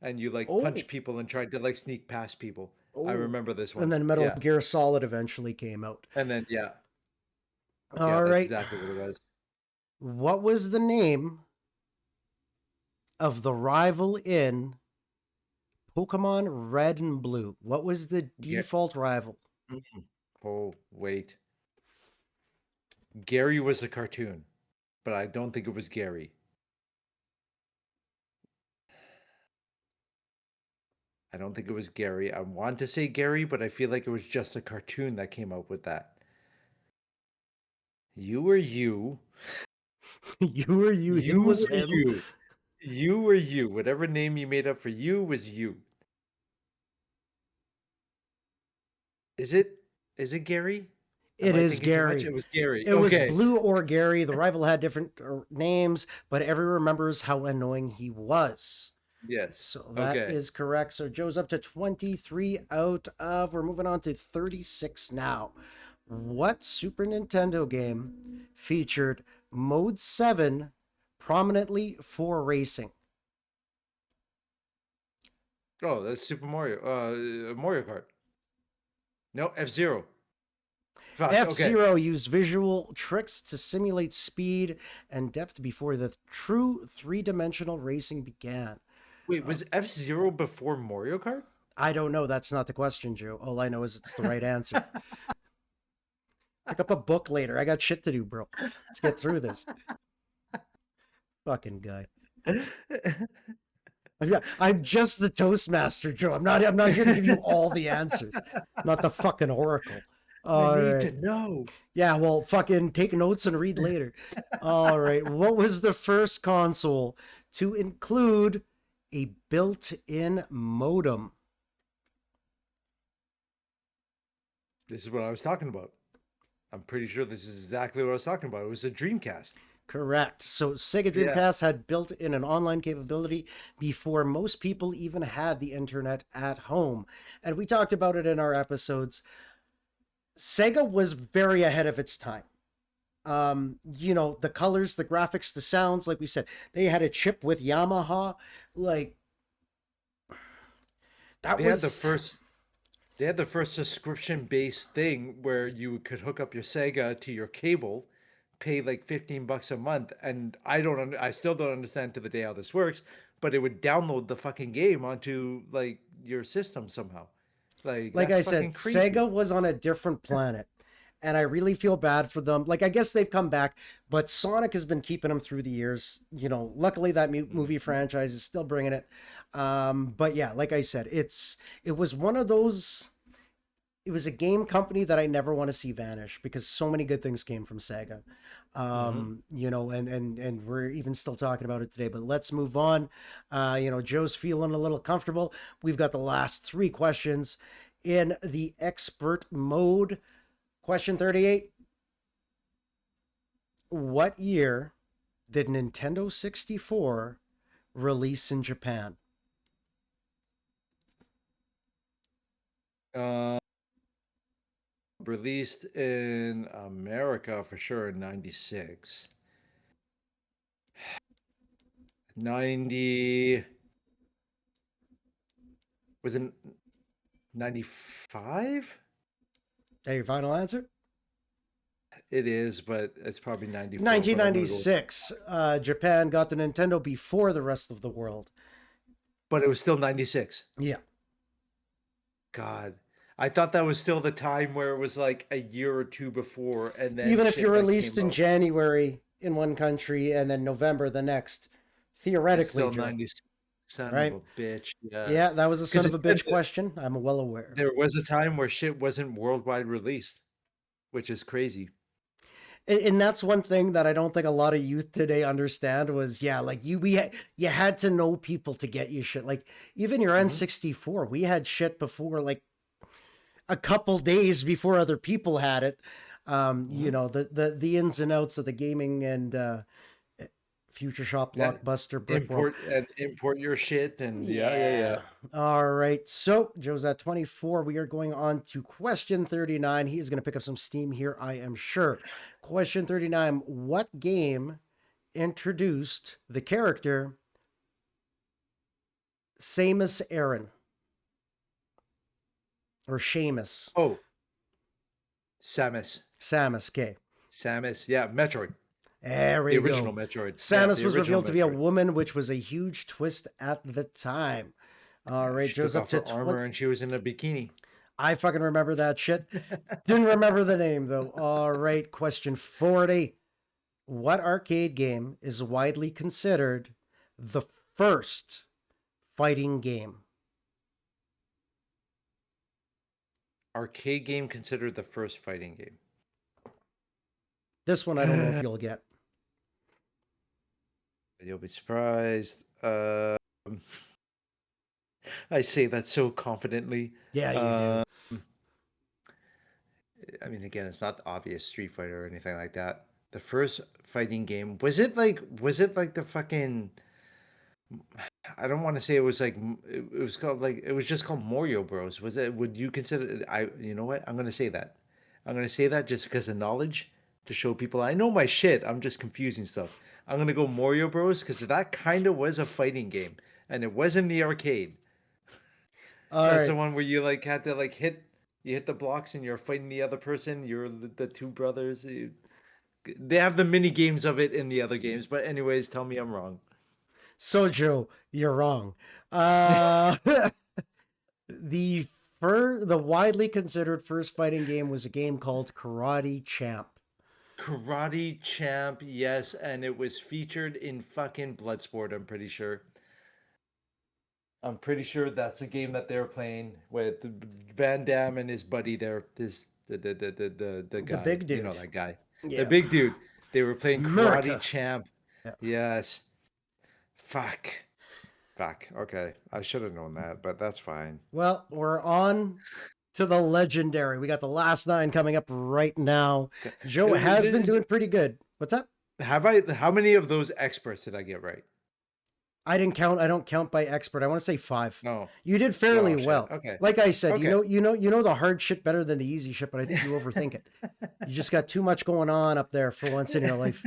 and you like punch oh, people and tried to like sneak past people. I oh, remember this and one. then Metal Yeah, Gear Solid eventually came out. and then yeah, yeah, All that's right, exactly what it was. what was the name of the rival in Pokemon Red and Blue? What was the Ga- default rival? Mhm. Oh, wait. Gary was a cartoon, but I don't think it was Gary. I don't think it was Gary. I want to say Gary, but I feel like it was just a cartoon that came up with that. You were you. You were you, him You was were him. you. You were you. Whatever name you made up for you was you. Is it? Is it Gary? Am It I is thinking too much? Gary. It was Gary. It was Okay. Blue or Gary. The rival had different names, but everyone remembers how annoying he was. Yes. So that Okay. is correct. So Joe's up to 23 out of. We're moving on to 36 now. What Super Nintendo game featured Mode 7 prominently for racing? Oh, that's Super Mario. Mario Kart. No, F-Zero. Fuck. F Okay. Zero used visual tricks to simulate speed and depth before the true three-dimensional racing began. Wait, Uh, was F-Zero before Mario Kart? I don't know. That's not the question, Joe. All I know is it's the right answer. Pick up a book later. I got shit to do, bro. Let's get through this. Fucking guy. I'm just the Toastmaster, Joe. I'm not here to give you all the answers. I'm not the fucking oracle. I All need right. to know. Yeah, well, fucking take notes and read later. All right. What was the first console to include a built-in modem? This is what I was talking about. I'm pretty sure this is exactly what I was talking about. It was a Dreamcast. Correct. So Sega Yeah. Dreamcast had built in an online capability before most people even had the internet at home. And we talked about it in our episodes. Sega was very ahead of its time. The colors, the graphics, the sounds, like we said, they had a chip with Yamaha. Like that They had the was first they had the first subscription-based thing where you could hook up your Sega to your cable, pay like 15 bucks a month, and I still don't understand to the day how this works, but it would download the fucking game onto like your system somehow. Like like that's I said, fucking crazy. Sega was on a different planet. And I really feel bad for them. Like, I guess they've come back, but Sonic has been keeping them through the years. Luckily that movie Mhm. franchise is still bringing it. But yeah, like I said, it was one of those. It was a game company that I never want to see vanish because so many good things came from Sega. Mhm. And we're even still talking about it today. But let's move on. Joe's feeling a little comfortable. We've got the last three questions in the expert mode. Question 38. What year did Nintendo 64 release in Japan? Uh, Released in America for sure in 96. 90 was it 95? Hey, your final answer? It is, but it's probably 94, but I'm gonna go with 1996. Japan got the Nintendo before the rest of the world. but it was still 96. Yeah. God. I thought that was still the time where it was like a year or two before and then Even if you're shit like released came in out. January in one country and then November the next, It's theoretically, still Joe, 96. Son of right? a bitch. Yeah. Yeah, that was a son Because of a bitch question. I'm well aware. there was a time where shit wasn't worldwide released, which is crazy. And that's one thing that I don't think a lot of youth today understand was yeah, like you had to know people to get you shit. Like even your Hmm. N64, we had shit before like a couple days before other people had it. Hmm. The ins and outs of the gaming and Future Shop, And Blockbuster, Brick World. import your shit and yeah, yeah, yeah. Yeah. All right. So Joe's at 24. We are going on to question 39. He is going to pick up some steam here, I am sure. Question 39. What game introduced the character Samus Aran or Seamus? Oh, Samus. Samus K. Samus. Yeah, Metroid. There The we original go. Metroid. Yeah, Samus the was original revealed to be a Metroid. woman, which was a huge twist at the time. All Yeah, right, she Joe's took up off to her 20. armor and she was in a bikini. I fucking remember that shit. Didn't remember the name though. All right, question 40. What arcade game is widely considered the first fighting game? Arcade game considered the first fighting game. This one I don't know if you'll get. You'll be surprised. I say that so confidently. Yeah, you do. Uh, I mean, again, it's not the obvious Street Fighter or anything like that. The first fighting game, was it like the fucking, I don't want to say it was like it was called like it was just called Mario Bros. Was it? Would you consider you know what? I'm gonna say that. I'm gonna say that just because of knowledge to show people I know my shit. I'm just confusing stuff. I'm gonna go Mario Bros. Because that kind of was a fighting game, and it was in the arcade. All That's the right. one where you like had to like you hit the blocks and you're fighting the other person. You're the two brothers. They have the mini games of it in the other games. But anyways, tell me I'm wrong. Sojo, you're wrong. Uh, the the widely considered first fighting game was a game called Karate Champ. Karate Champ, yes, and it was featured in fucking Bloodsport, I'm pretty sure. I'm pretty sure that's the game that they're playing with Van Damme and his buddy there, this the The guy, big you know dude. that guy. The Yeah. big dude. They were playing Karate America. Champ. Yeah. Yes. Fuck. Fuck. Okay. I should have known that, but that's fine. Well, we're on to the legendary. We got the last nine coming up right now. Joe has been doing pretty good. What's up? How many of those experts did I get right? I didn't count. I don't count by expert. I want to say five. No. You did fairly Oh shit. well. Okay. Like I said, Okay. you know the hard shit better than the easy shit, but I think you overthink it. You just got too much going on up there for once in your life.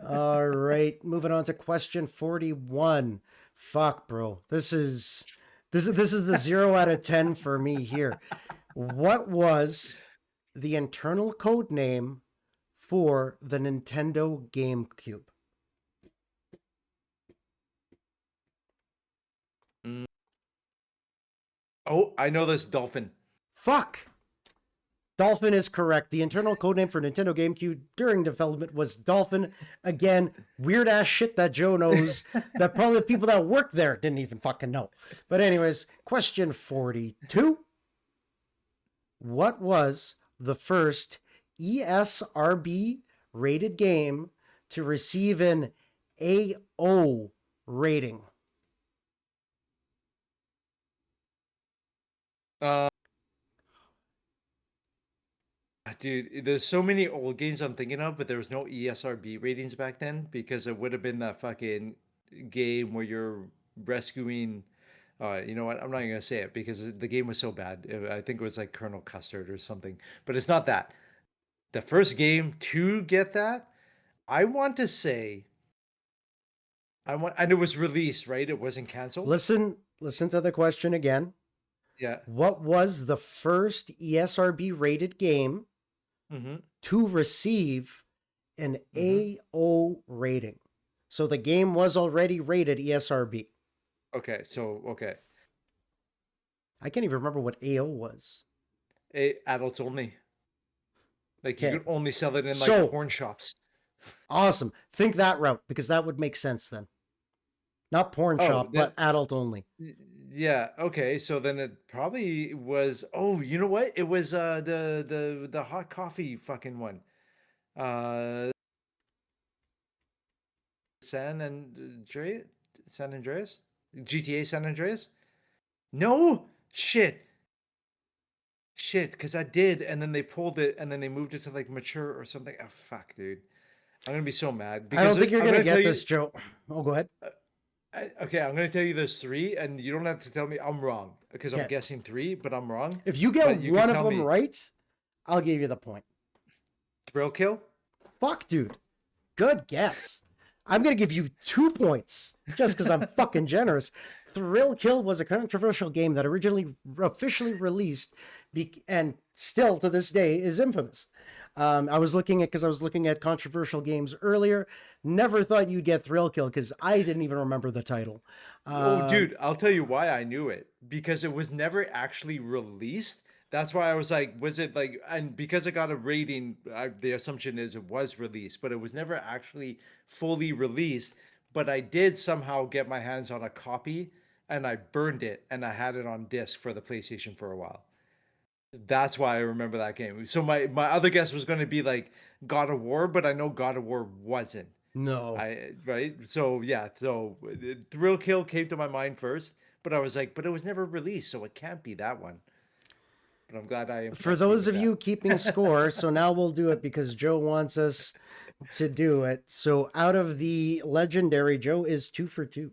All right, moving on to question 41. Fuck, bro. This is the 0 out of 10 for me here. What was the internal code name for the Nintendo GameCube? Mm. Oh, I know this dolphin. Fuck. Dolphin is correct. The internal codename for Nintendo GameCube during development was Dolphin. Again, weird ass shit that Joe knows that probably the people that work there didn't even fucking know. But, anyways, question 42. What was the first ESRB rated game to receive an AO rating? Uh, Dude, there's so many old games I'm thinking of, but there was no ESRB ratings back then because it would have been that fucking game where you're rescuing. You know what? I'm not even gonna say it because the game was so bad. I think it was like Colonel Custard or something, but it's not that. The first game to get that, I want to say, and it was released, right? It wasn't canceled. Listen to the question again. Yeah. What was the first ESRB rated game Mm-hmm. to receive an Mm-hmm. AO rating? So the game was already rated ESRB. Okay. So okay. I can't even remember what AO was. Adults only. Like you Okay. could only sell it in like So porn shops. awesome. Think that route because that would make sense then. Not porn Oh, shop, then but adult only. yeah, okay. So then it probably was. Oh, you know what? It was the hot coffee fucking one. Uh, San Andreas, San Andreas, GTA San Andreas. No, shit. Because I did, and then they pulled it, and then they moved it to like mature or something. Oh fuck, dude. I'm gonna be so mad I because don't think you're I'm gonna gonna tell get this, you. Joe. Oh, go ahead. Okay, I'm gonna tell you there's three, and you don't have to tell me I'm wrong because I'm Okay. guessing three, but I'm wrong. If you get But you could one of tell them me right, I'll give you the point. thrill kill. Fuck, dude. Good guess. I'm going to give you 2 points just because I'm fucking generous. Thrill Kill was a controversial game that originally officially released and still to this day is infamous. I was looking at because I was looking at controversial games earlier. Never thought you'd get Thrill Kill because I didn't even remember the title. Oh, Um, dude, I'll tell you why I knew it because it was never actually released. That's why I was like, was it like, and because it got a rating, the assumption is it was released, but it was never actually fully released. But I did somehow get my hands on a copy and I burned it and I had it on disc for the PlayStation for a while. That's why I remember that game. So my other guess was going to be like God of War, but I know God of War wasn't. no. Right. So yeah. So Thrill Kill came to my mind first, but I was like, but it was never released, so it can't be that one. but I'm glad I For impressed me those with of that. you keeping score, so now we'll do it because Joe wants us to do it. So out of the legendary, Joe is 2 for 2.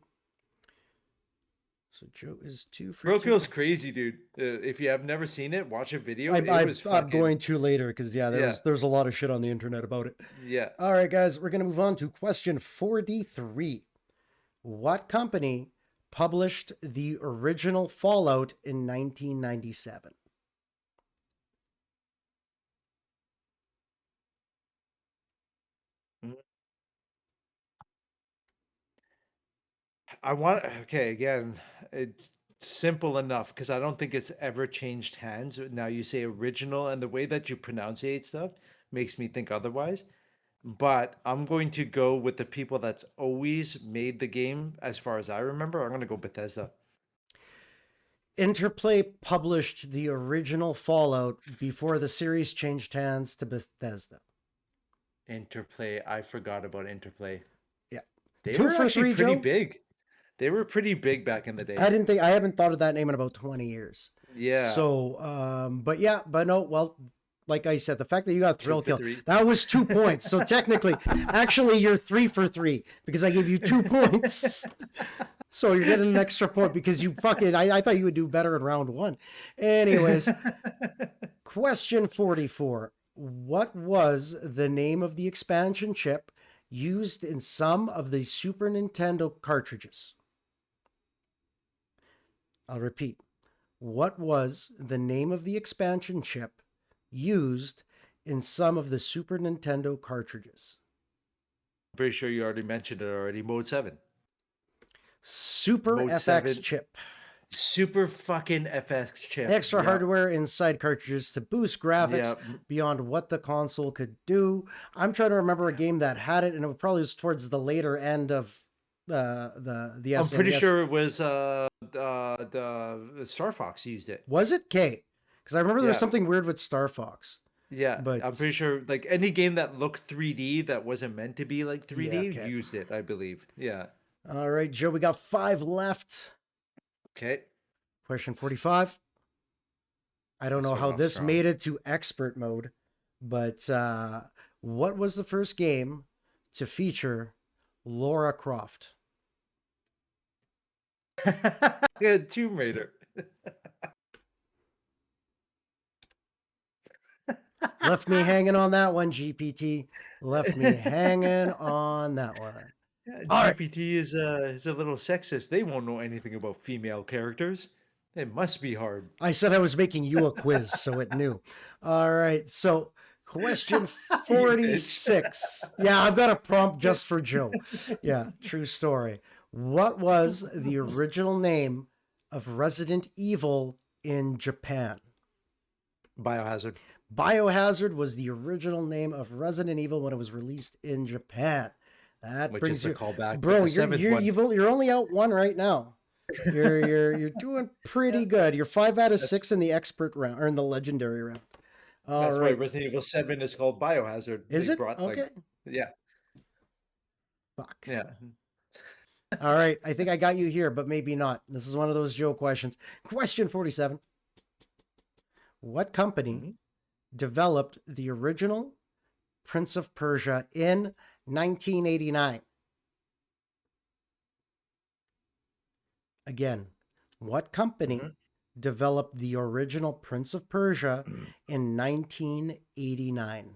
So Joe is 2 for 2. Broko's crazy, dude. If you have never seen it, watch a video. I, It I was I'm fucking going to later because yeah, yeah, there's a lot of shit on the internet about it. yeah. All right, guys, we're gonna move on to question 43. What company published the original Fallout in 1997? Mm. I want okay again. It's simple enough because I don't think it's ever changed hands. Now you say original, and the way that you pronunciate stuff makes me think otherwise. But I'm going to go with the people that's always made the game, as far as I remember. I'm going to go Bethesda. Interplay published the original Fallout before the series changed hands to Bethesda. Interplay. I forgot about Interplay. Yeah. They Two were for actually three, pretty Joe. big. They were pretty big back in the day. I haven't thought of that name in about 20 years. Yeah, So, but yeah, but no, well, like I said, the fact that you got two thrill for kill, three. that was 2 points. So technically, actually, you're 3 for 3 because I gave you 2 points. So you're getting an extra point because you fucking, I thought you would do better in round one. Anyways, question 44. What was the name of the expansion chip used in some of the Super Nintendo cartridges? I'll repeat. What was the name of the expansion chip used in some of the Super Nintendo cartridges? Pretty sure you already mentioned it already. Mode 7. Super Mode FX 7. chip. Super fucking FX chip. Extra Yeah. hardware inside cartridges to boost graphics Yeah. beyond what the console could do. I'm trying to remember a game that had it, and it probably was towards the later end of the I'm pretty SNES. sure it was the Star Fox used it. Was it K? Because I remember there was Yeah. something weird with Star Fox. Yeah. I'm But pretty sure like any game that looked 3D that wasn't meant to be like yeah, 3D okay. used it, I believe. Yeah. All right, Joe, we got 5 left. Okay. Question 45. I don't know Starting how off this strong. made it to expert mode, but what was the first game to feature Laura Croft? Yeah, Tomb Raider. Left me hanging on that one, GPT. Left me hanging on that one. Yeah, All right. GPT is a little sexist. They won't know anything about female characters. It must be hard. I said I was making you a quiz, so it knew. All right. So, question You bitch. 46. Yeah, I've got a prompt just for Joe. Yeah, true story. What was the original name of Resident Evil in Japan? Biohazard. Biohazard was the original name of Resident Evil when it was released in Japan. That Which brings is a you, callback with bro. the seventh one. You're only out one right now. You're doing pretty good. You're 5 out of 6 in the expert round or in the legendary round. All That's why right. Resident Evil 7 is called Biohazard. They Is it brought like okay? yeah, Fuck. yeah. All right. I think I got you here, but maybe not. This is one of those Joe questions. Question 47. What company Mhm. developed the original Prince of Persia in 1989? Again, what company Mhm. developed the original Prince of Persia in 1989?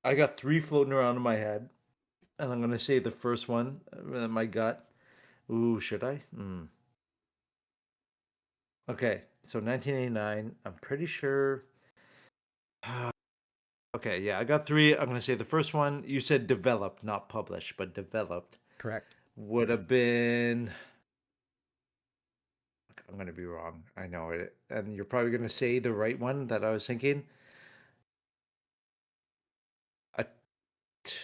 I got three floating around in my head, and I'm gonna say the first one, my gut. Ooh, should I? Okay, so 1989. I'm pretty sure. Okay, yeah, I got three. I'm gonna say the first one. You said developed, not published, but developed. Correct. Would have been. I'm gonna be wrong. I know it, and you're probably gonna say the right one that I was thinking.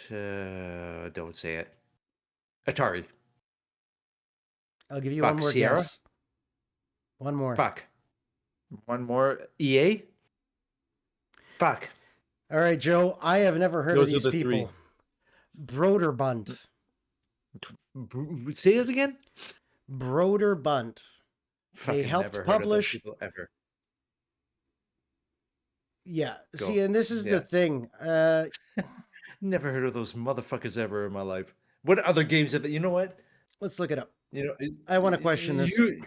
Don't say it. Atari. I'll give you one Fuck. more Sierra. guess. One more. Fuck. One more. EA. Fuck. All right, Joe. I have never heard of Those are these the three. people. Broderbund. Say it again. Broderbund. They Fucking helped never heard of those publish. people ever. Yeah. See, Go. and this is the Yeah. thing. Never heard of those motherfuckers ever in my life. What other games have they? You know what? Let's look it up. You know, I want to question this. you,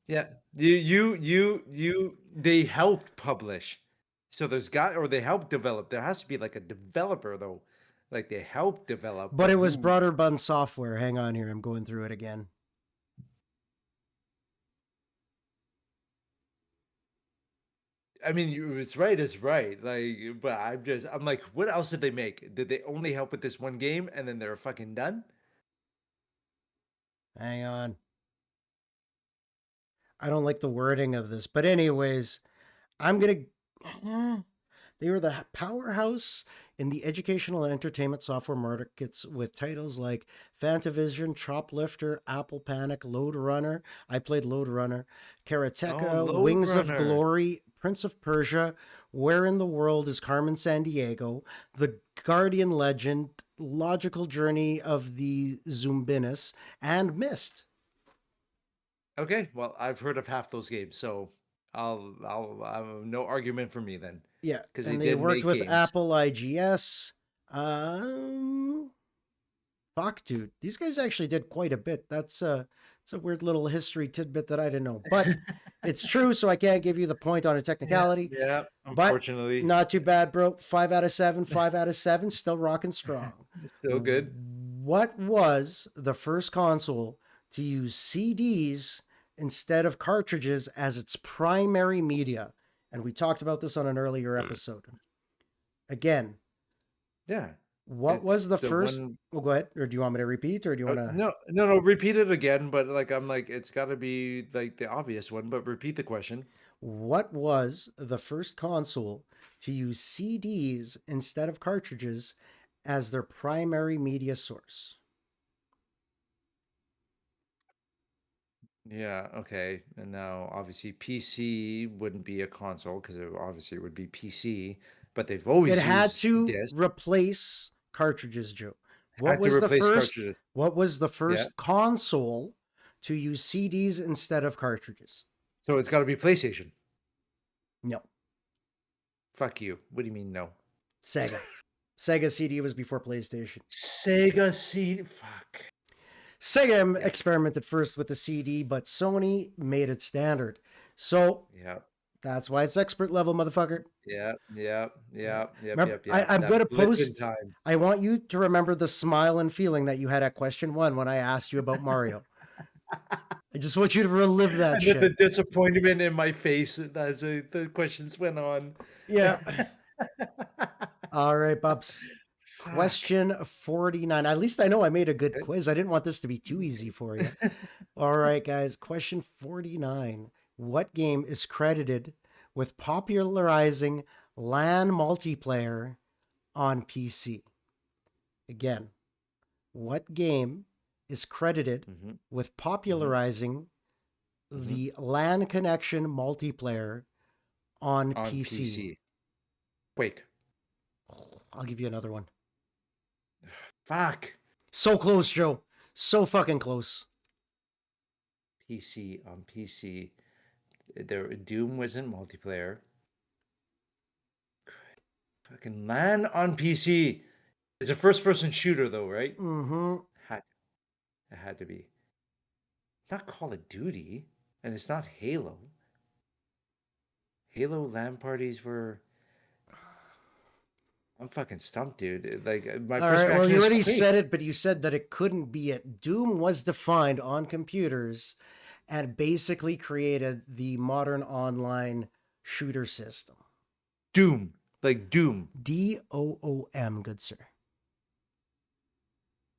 yeah, they helped publish. So or they helped develop. There has to be like a developer though. Like they helped develop, But but it was who? Broader Bun Software. Hang on here. I'm going through it again. I mean, it's right, it's right. Like, but I'm like, what else did they make? Did they only help with this one game and then they're fucking done? Hang on. I don't like the wording of this. But, anyways, I'm going to. They were the powerhouse in the educational and entertainment software markets with titles like Fantavision, Choplifter, Apple Panic, Load Runner. I played Load Runner, Oh, Karateka, Load Wings of Runner. Glory, Prince of Persia, Where in the World is Carmen Sandiego, The Guardian Legend, Logical Journey of the Zumbinus, and Myst. Okay, well, I've heard of half those games, so no argument for me then, Yeah, because they and they did worked make with games. Apple IGS. Um, Fuck, dude. These guys actually did quite a bit. It's a weird little history tidbit that I didn't know, but it's true. So I can't give you the point on a Yeah, technicality. yeah. But Unfortunately, not too bad, bro. 5 out of 7. 5 out of 7. Still rocking strong. it's still good. What was the first console to use CDs instead of cartridges as its primary media? And we talked about this on an earlier episode. Again, Yeah, what it's was the the first? one. Well, go ahead. Or do you want me to repeat, or do you want to? No, no, no. Repeat it again, but like I'm like it's got to be like the obvious one. But repeat the question. What was the first console to use CDs instead of cartridges as their primary media source? Yeah, okay. And now obviously PC wouldn't be a console because it obviously would be PC, but they've It always had used to disc. replace cartridges, Joe. Had to replace cartridges. What was the Yeah. first console to use CDs instead of cartridges? So it's got to be PlayStation. No, Fuck you. What do you mean no? Sega. Sega CD was before PlayStation. Sega CD. Fuck. Sega Yeah. experimented first with the CD, but Sony made it standard. So Yeah. that's why it's expert level, motherfucker. Yeah. Yeah. Yeah. Yeah. Yep. Remember, Yep. Yep. I'm That going to blip in post. time. I want you to remember the smile and feeling that you had at question one when I asked you about Mario. I just want you to relive that And then the shit. disappointment in my face as the questions went on. Yeah. All right, Bubs. Fuck. Question 49. At least I know I made a good Okay. quiz. I didn't want this to be too easy for you. All right, guys. Question 49. What game is credited with popularizing LAN multiplayer on PC? Again, what game is credited Hmm. with Hmm. popularizing Hmm. the LAN connection multiplayer on On PC? PC. Quake. I'll give you another one. Fuck. So close, Joe. So fucking close. PC on PC. There, Doom wasn't multiplayer. Fucking LAN on PC. It's a first-person shooter, though, right? Mm-hmm. Had it had to be. Not Call of Duty, and it's not Halo. Halo LAN parties were. I'm fucking stumped, dude. Like my All first right. Well, reaction you is already Quake. said it, but you said that it couldn't be it. Doom was defined on computers and basically created the modern online shooter system. Doom, like Doom. DOOM, good sir.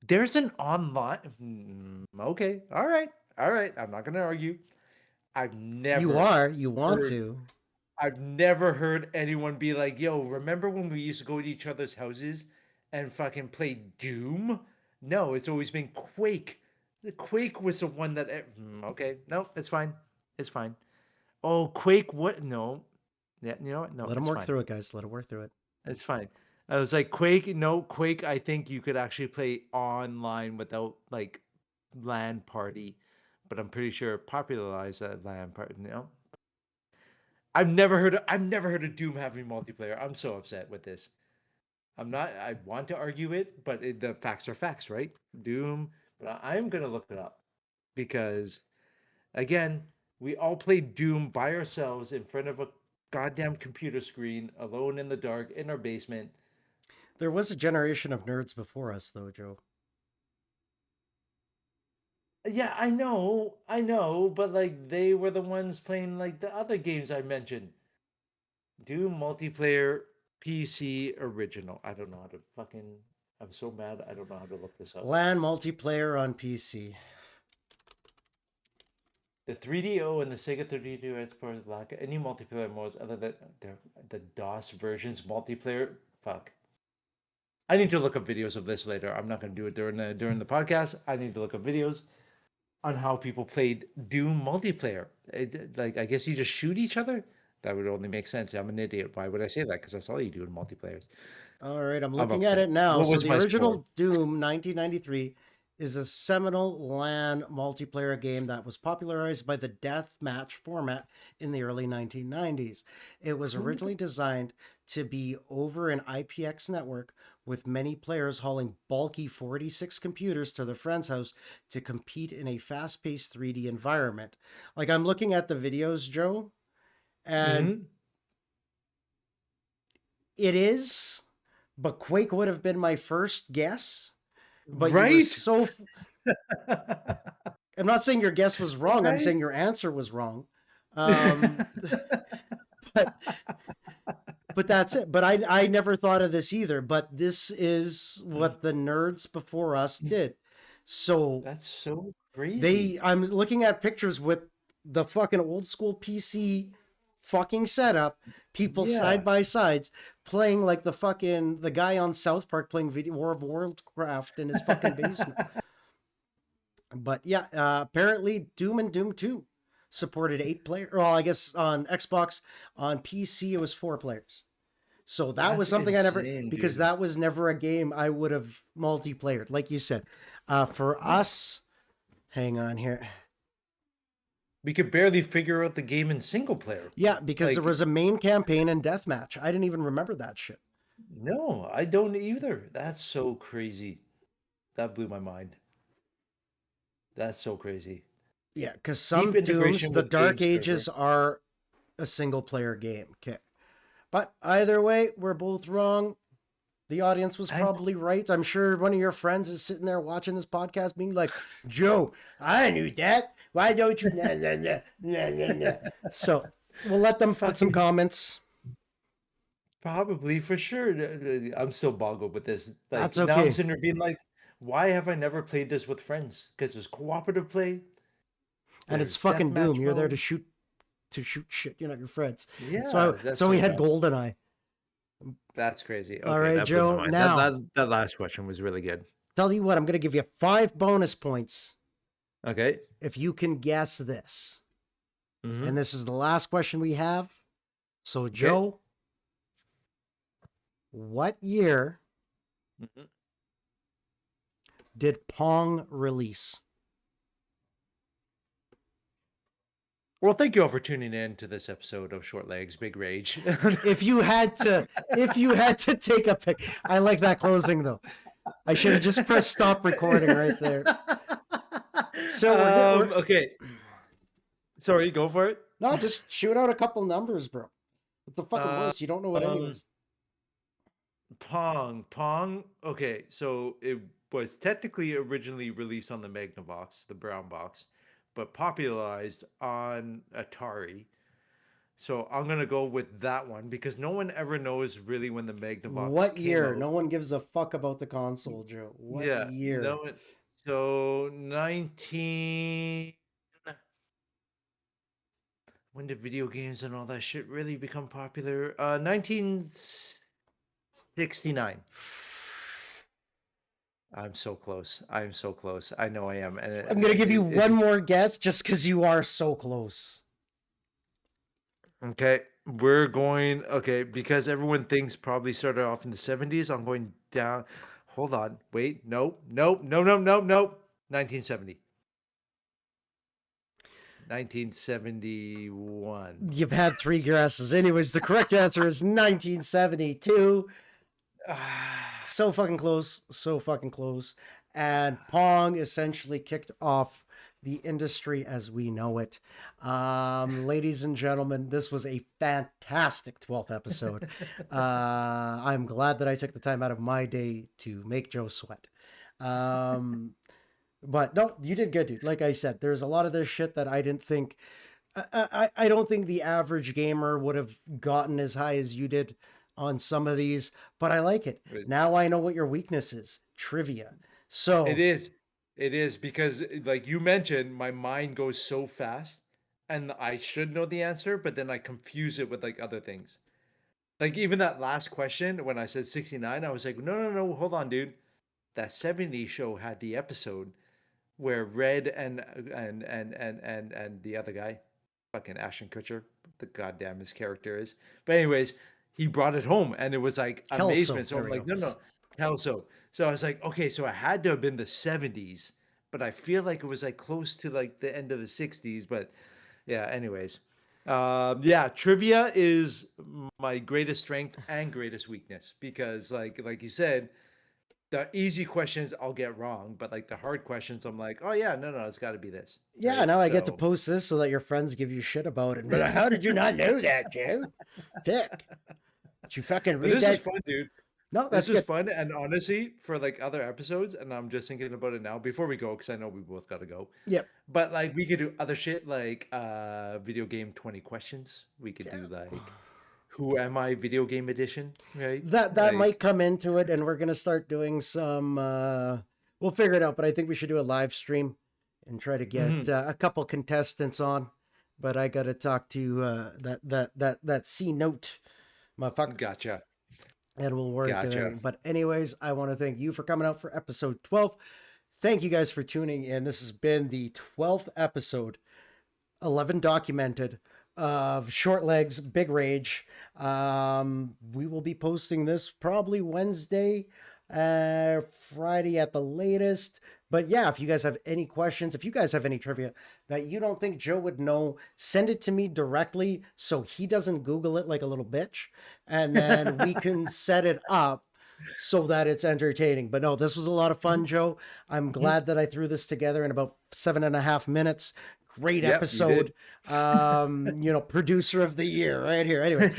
There's an online. Okay, all right, all right. I'm not gonna argue. I've You never are. You want heard to. I've never heard anyone be like, "Yo, remember when we used to go to each other's houses and fucking play Doom?" No, it's always been Quake. The Quake was the one that. Okay, no, it's fine. It's fine. Oh, Quake. What? No. Yeah, you know what? No, Let him it's work fine. through it, guys. Let him work through it. It's fine. I was like, Quake. No, Quake. I think you could actually play online without like LAN party. but I'm pretty sure popularized that LAN part. I've never heard of Doom having multiplayer. I'm so upset with this. I'm not. I want to argue it, but the facts are facts, right? Doom. But I'm gonna look it up because again, we all played Doom by ourselves in front of a goddamn computer screen, alone in the dark in our basement. There was a generation of nerds before us, though, Joe. Yeah, I know, but like they were the ones playing like the other games I mentioned. Doom multiplayer PC original. I don't know how to fucking. I'm so mad. I don't know how to look this up. LAN multiplayer on PC. The 3DO and the Sega 32 exports lack any multiplayer modes other than the DOS versions multiplayer. Fuck. I need to look up videos of this later. I'm not going to do it during the podcast. I need to look up videos on how people played Doom multiplayer. Like I guess you just shoot each other. That would only make sense. I'm an idiot. Why would I say that? Because that's all you do in multiplayer. All right, I'm I'm looking at upset. it now. What So was the my score? original Doom 1993 is a seminal LAN multiplayer game that was popularized by the deathmatch format in the early 1990s. It was originally designed to be over an IPX network with many players hauling bulky 46 computers to their friend's house to compete in a fast-paced 3D environment. Like I'm looking at the videos, Joe, and Mm-hmm. it is, but Quake would have been my first guess. But you were Right? so. I'm not saying your guess was wrong. I'm Right? saying your answer was wrong. Um, but that's it. But I never thought of this either. But this is what the nerds before us did. So That's so crazy. they, I'm looking at pictures with the fucking old school PC fucking setup, people side Yeah. by sides playing like the guy on South Park playing video War of Warcraft in his fucking basement. But yeah, apparently Doom and Doom 2 supported 8 player. Well, I guess on Xbox, on PC it was 4 players. So that was That's something I never, insane, because dude. that was never a game I would have multiplayer, like you said. For Yeah. us, hang on here. We could barely figure out the game in single player. Yeah, because there Like, was a main campaign and deathmatch. I didn't even remember that shit. no, I don't either. That's so crazy. That blew my mind. That's so crazy. Yeah, because Deep some Dooms, integration the with game Dark server. Ages are a single player game. Okay. But either way, we're both wrong. The audience was And probably right. I'm sure one of your friends is sitting there watching this podcast being like, Joe, I knew that. Why don't you? Nah, nah, nah, nah, nah, nah. So we'll let them put some fucking comments. probably for sure. I'm still boggled with this. Like That's now I'm okay. sitting there being like, why have I never played this with friends? Because there's cooperative play, And it's there's fucking deathmatch Doom. You're there mode. to shoot shit. You're not your friends. Yeah, that's So so we had nuts. GoldenEye. That's crazy. All Okay, right, that blew my Joe. mind. That Now, that that last question was really good. tell you what, I'm going to give you 5 bonus points Okay. if you can guess this. Mm-hmm. And this is the last question we have. So, Okay. Joe, what year Mm-hmm. did Pong release? Well, thank you all for tuning in to this episode of Short Legs Big Rage. If you had to, if you had to take a pick, I like that closing though. I should have just pressed stop recording right there. So we're good. Okay. Sorry, go for it. No, just shoot out a couple numbers, bro. What's the fucking Uh, worst? You don't know it um, anyways. Pong. Okay, so it was technically originally released on the Magnavox, the brown box, but popularized on Atari. So I'm gonna go with that one because no one ever knows really when the Magnavox What came year? out. No one gives a fuck about the console, Joe. What Yeah, no year? one. So 19. When did video games and all that shit really become popular? 1969. I'm so close. I'm so close. I know I am, and I'm gonna give you it's one more guess just because you are so close. okay. We're going okay because everyone thinks probably started off in the 70s. I'm going down. Hold on. Wait. Nope. Nope. No. No. No. Nope. 1970. 1971. You've had three guesses. Anyways, the correct answer is 1972. Ah, So fucking close. So fucking close. And Pong essentially kicked off the industry as we know it. Ladies and gentlemen, this was a fantastic 12th episode. I'm glad that I took the time out of my day to make Joe sweat. Um, but no, you did good, dude. Like I said, there's a lot of this shit that I didn't think. I don't think the average gamer would have gotten as high as you did on some of these, but I like it. it, Now I know what your weakness is, trivia. it So, is. It is because, like you mentioned, my mind goes so fast, and I should know the answer, but then I confuse it with like other things. Like even that last question when I said 69, I was like, no, no, no, hold on, dude. That 70s show had the episode where Red and the other guy, fucking Ashton Kutcher, the goddamn his character is. But anyways, he brought it home and it was like Kelso, amazement. So there I'm we like, go. no, no, Kelso. So I was like, okay, so it had to have been the 70s, but I feel like it was like close to like the end of the 60s. But yeah, anyways. Yeah, trivia is my greatest strength and greatest weakness because like you said, the easy questions I'll get wrong, but like the hard questions, I'm like, oh yeah, no, no, it's got to be this, Yeah, right? now I get to So post this so that your friends give you shit about it. But how did you not know that, Joe? Pick. Did you fucking but read this is that? fun, dude. No, This that's is good. fun, and honestly, for like other episodes, and I'm just thinking about it now before we go, because I know we both got to go. Yep. But like we could do other shit like video game 20 questions. We could do Yeah. like who am I video game edition, right? That might Like come into it, and we're gonna start doing some. We'll figure it out, but I think we should do a live stream and try to get mhm, a couple contestants on. But I got to talk to that C note, motherfucker, gotcha, and we'll work it gotcha. out. But anyways, I want to thank you for coming out for episode 12. Thank you guys for tuning in. This has been the 12th episode 11 documented of Short Legs Big Rage. We will be posting this probably Wednesday, Friday at the latest. But yeah, if you guys have any questions, if you guys have any trivia that you don't think Joe would know, send it to me directly so he doesn't Google it like a little bitch. And then we can set it up so that it's entertaining. But no, this was a lot of fun, Joe. I'm glad that I threw this together in about 7.5 minutes. Great Yep, you did. episode. Producer of the year right here. Anyways,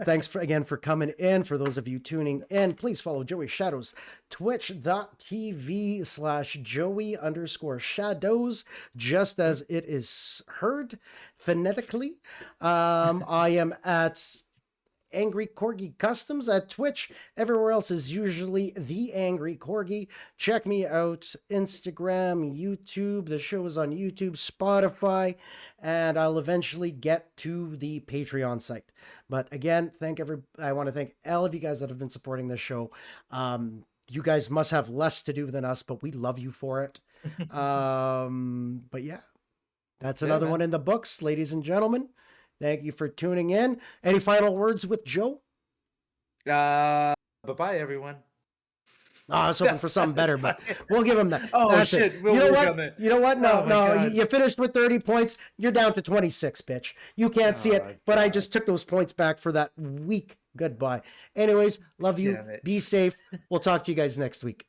thanks again for coming in. For those of you tuning in, please follow Joey Shadows, twitch.tv/Joey_Shadows, just as it is heard phonetically. I am at Angry Corgi Customs at Twitch. Everywhere else is usually The Angry Corgi. Check me out Instagram, YouTube. The show is on YouTube, Spotify, and I'll eventually get to the Patreon site. But again, I want to thank all of you guys that have been supporting this show. You guys must have less to do than us, but we love you for it. But yeah, that's Yeah, another one man. in the books, ladies and gentlemen. Thank you for tuning in. Any final words with Joe? Uh, bye-bye, everyone. I was hoping for That's something better, but we'll give him that. oh That's it. shit, You we'll know work what? on it. You know what? No, Oh my no. You god. finished with 30 points. You're down to 26, bitch. You can't see Oh it, but I god. just took those points back for that week. Goodbye. Anyways, love you. Damn it. Be safe. We'll talk to you guys next week.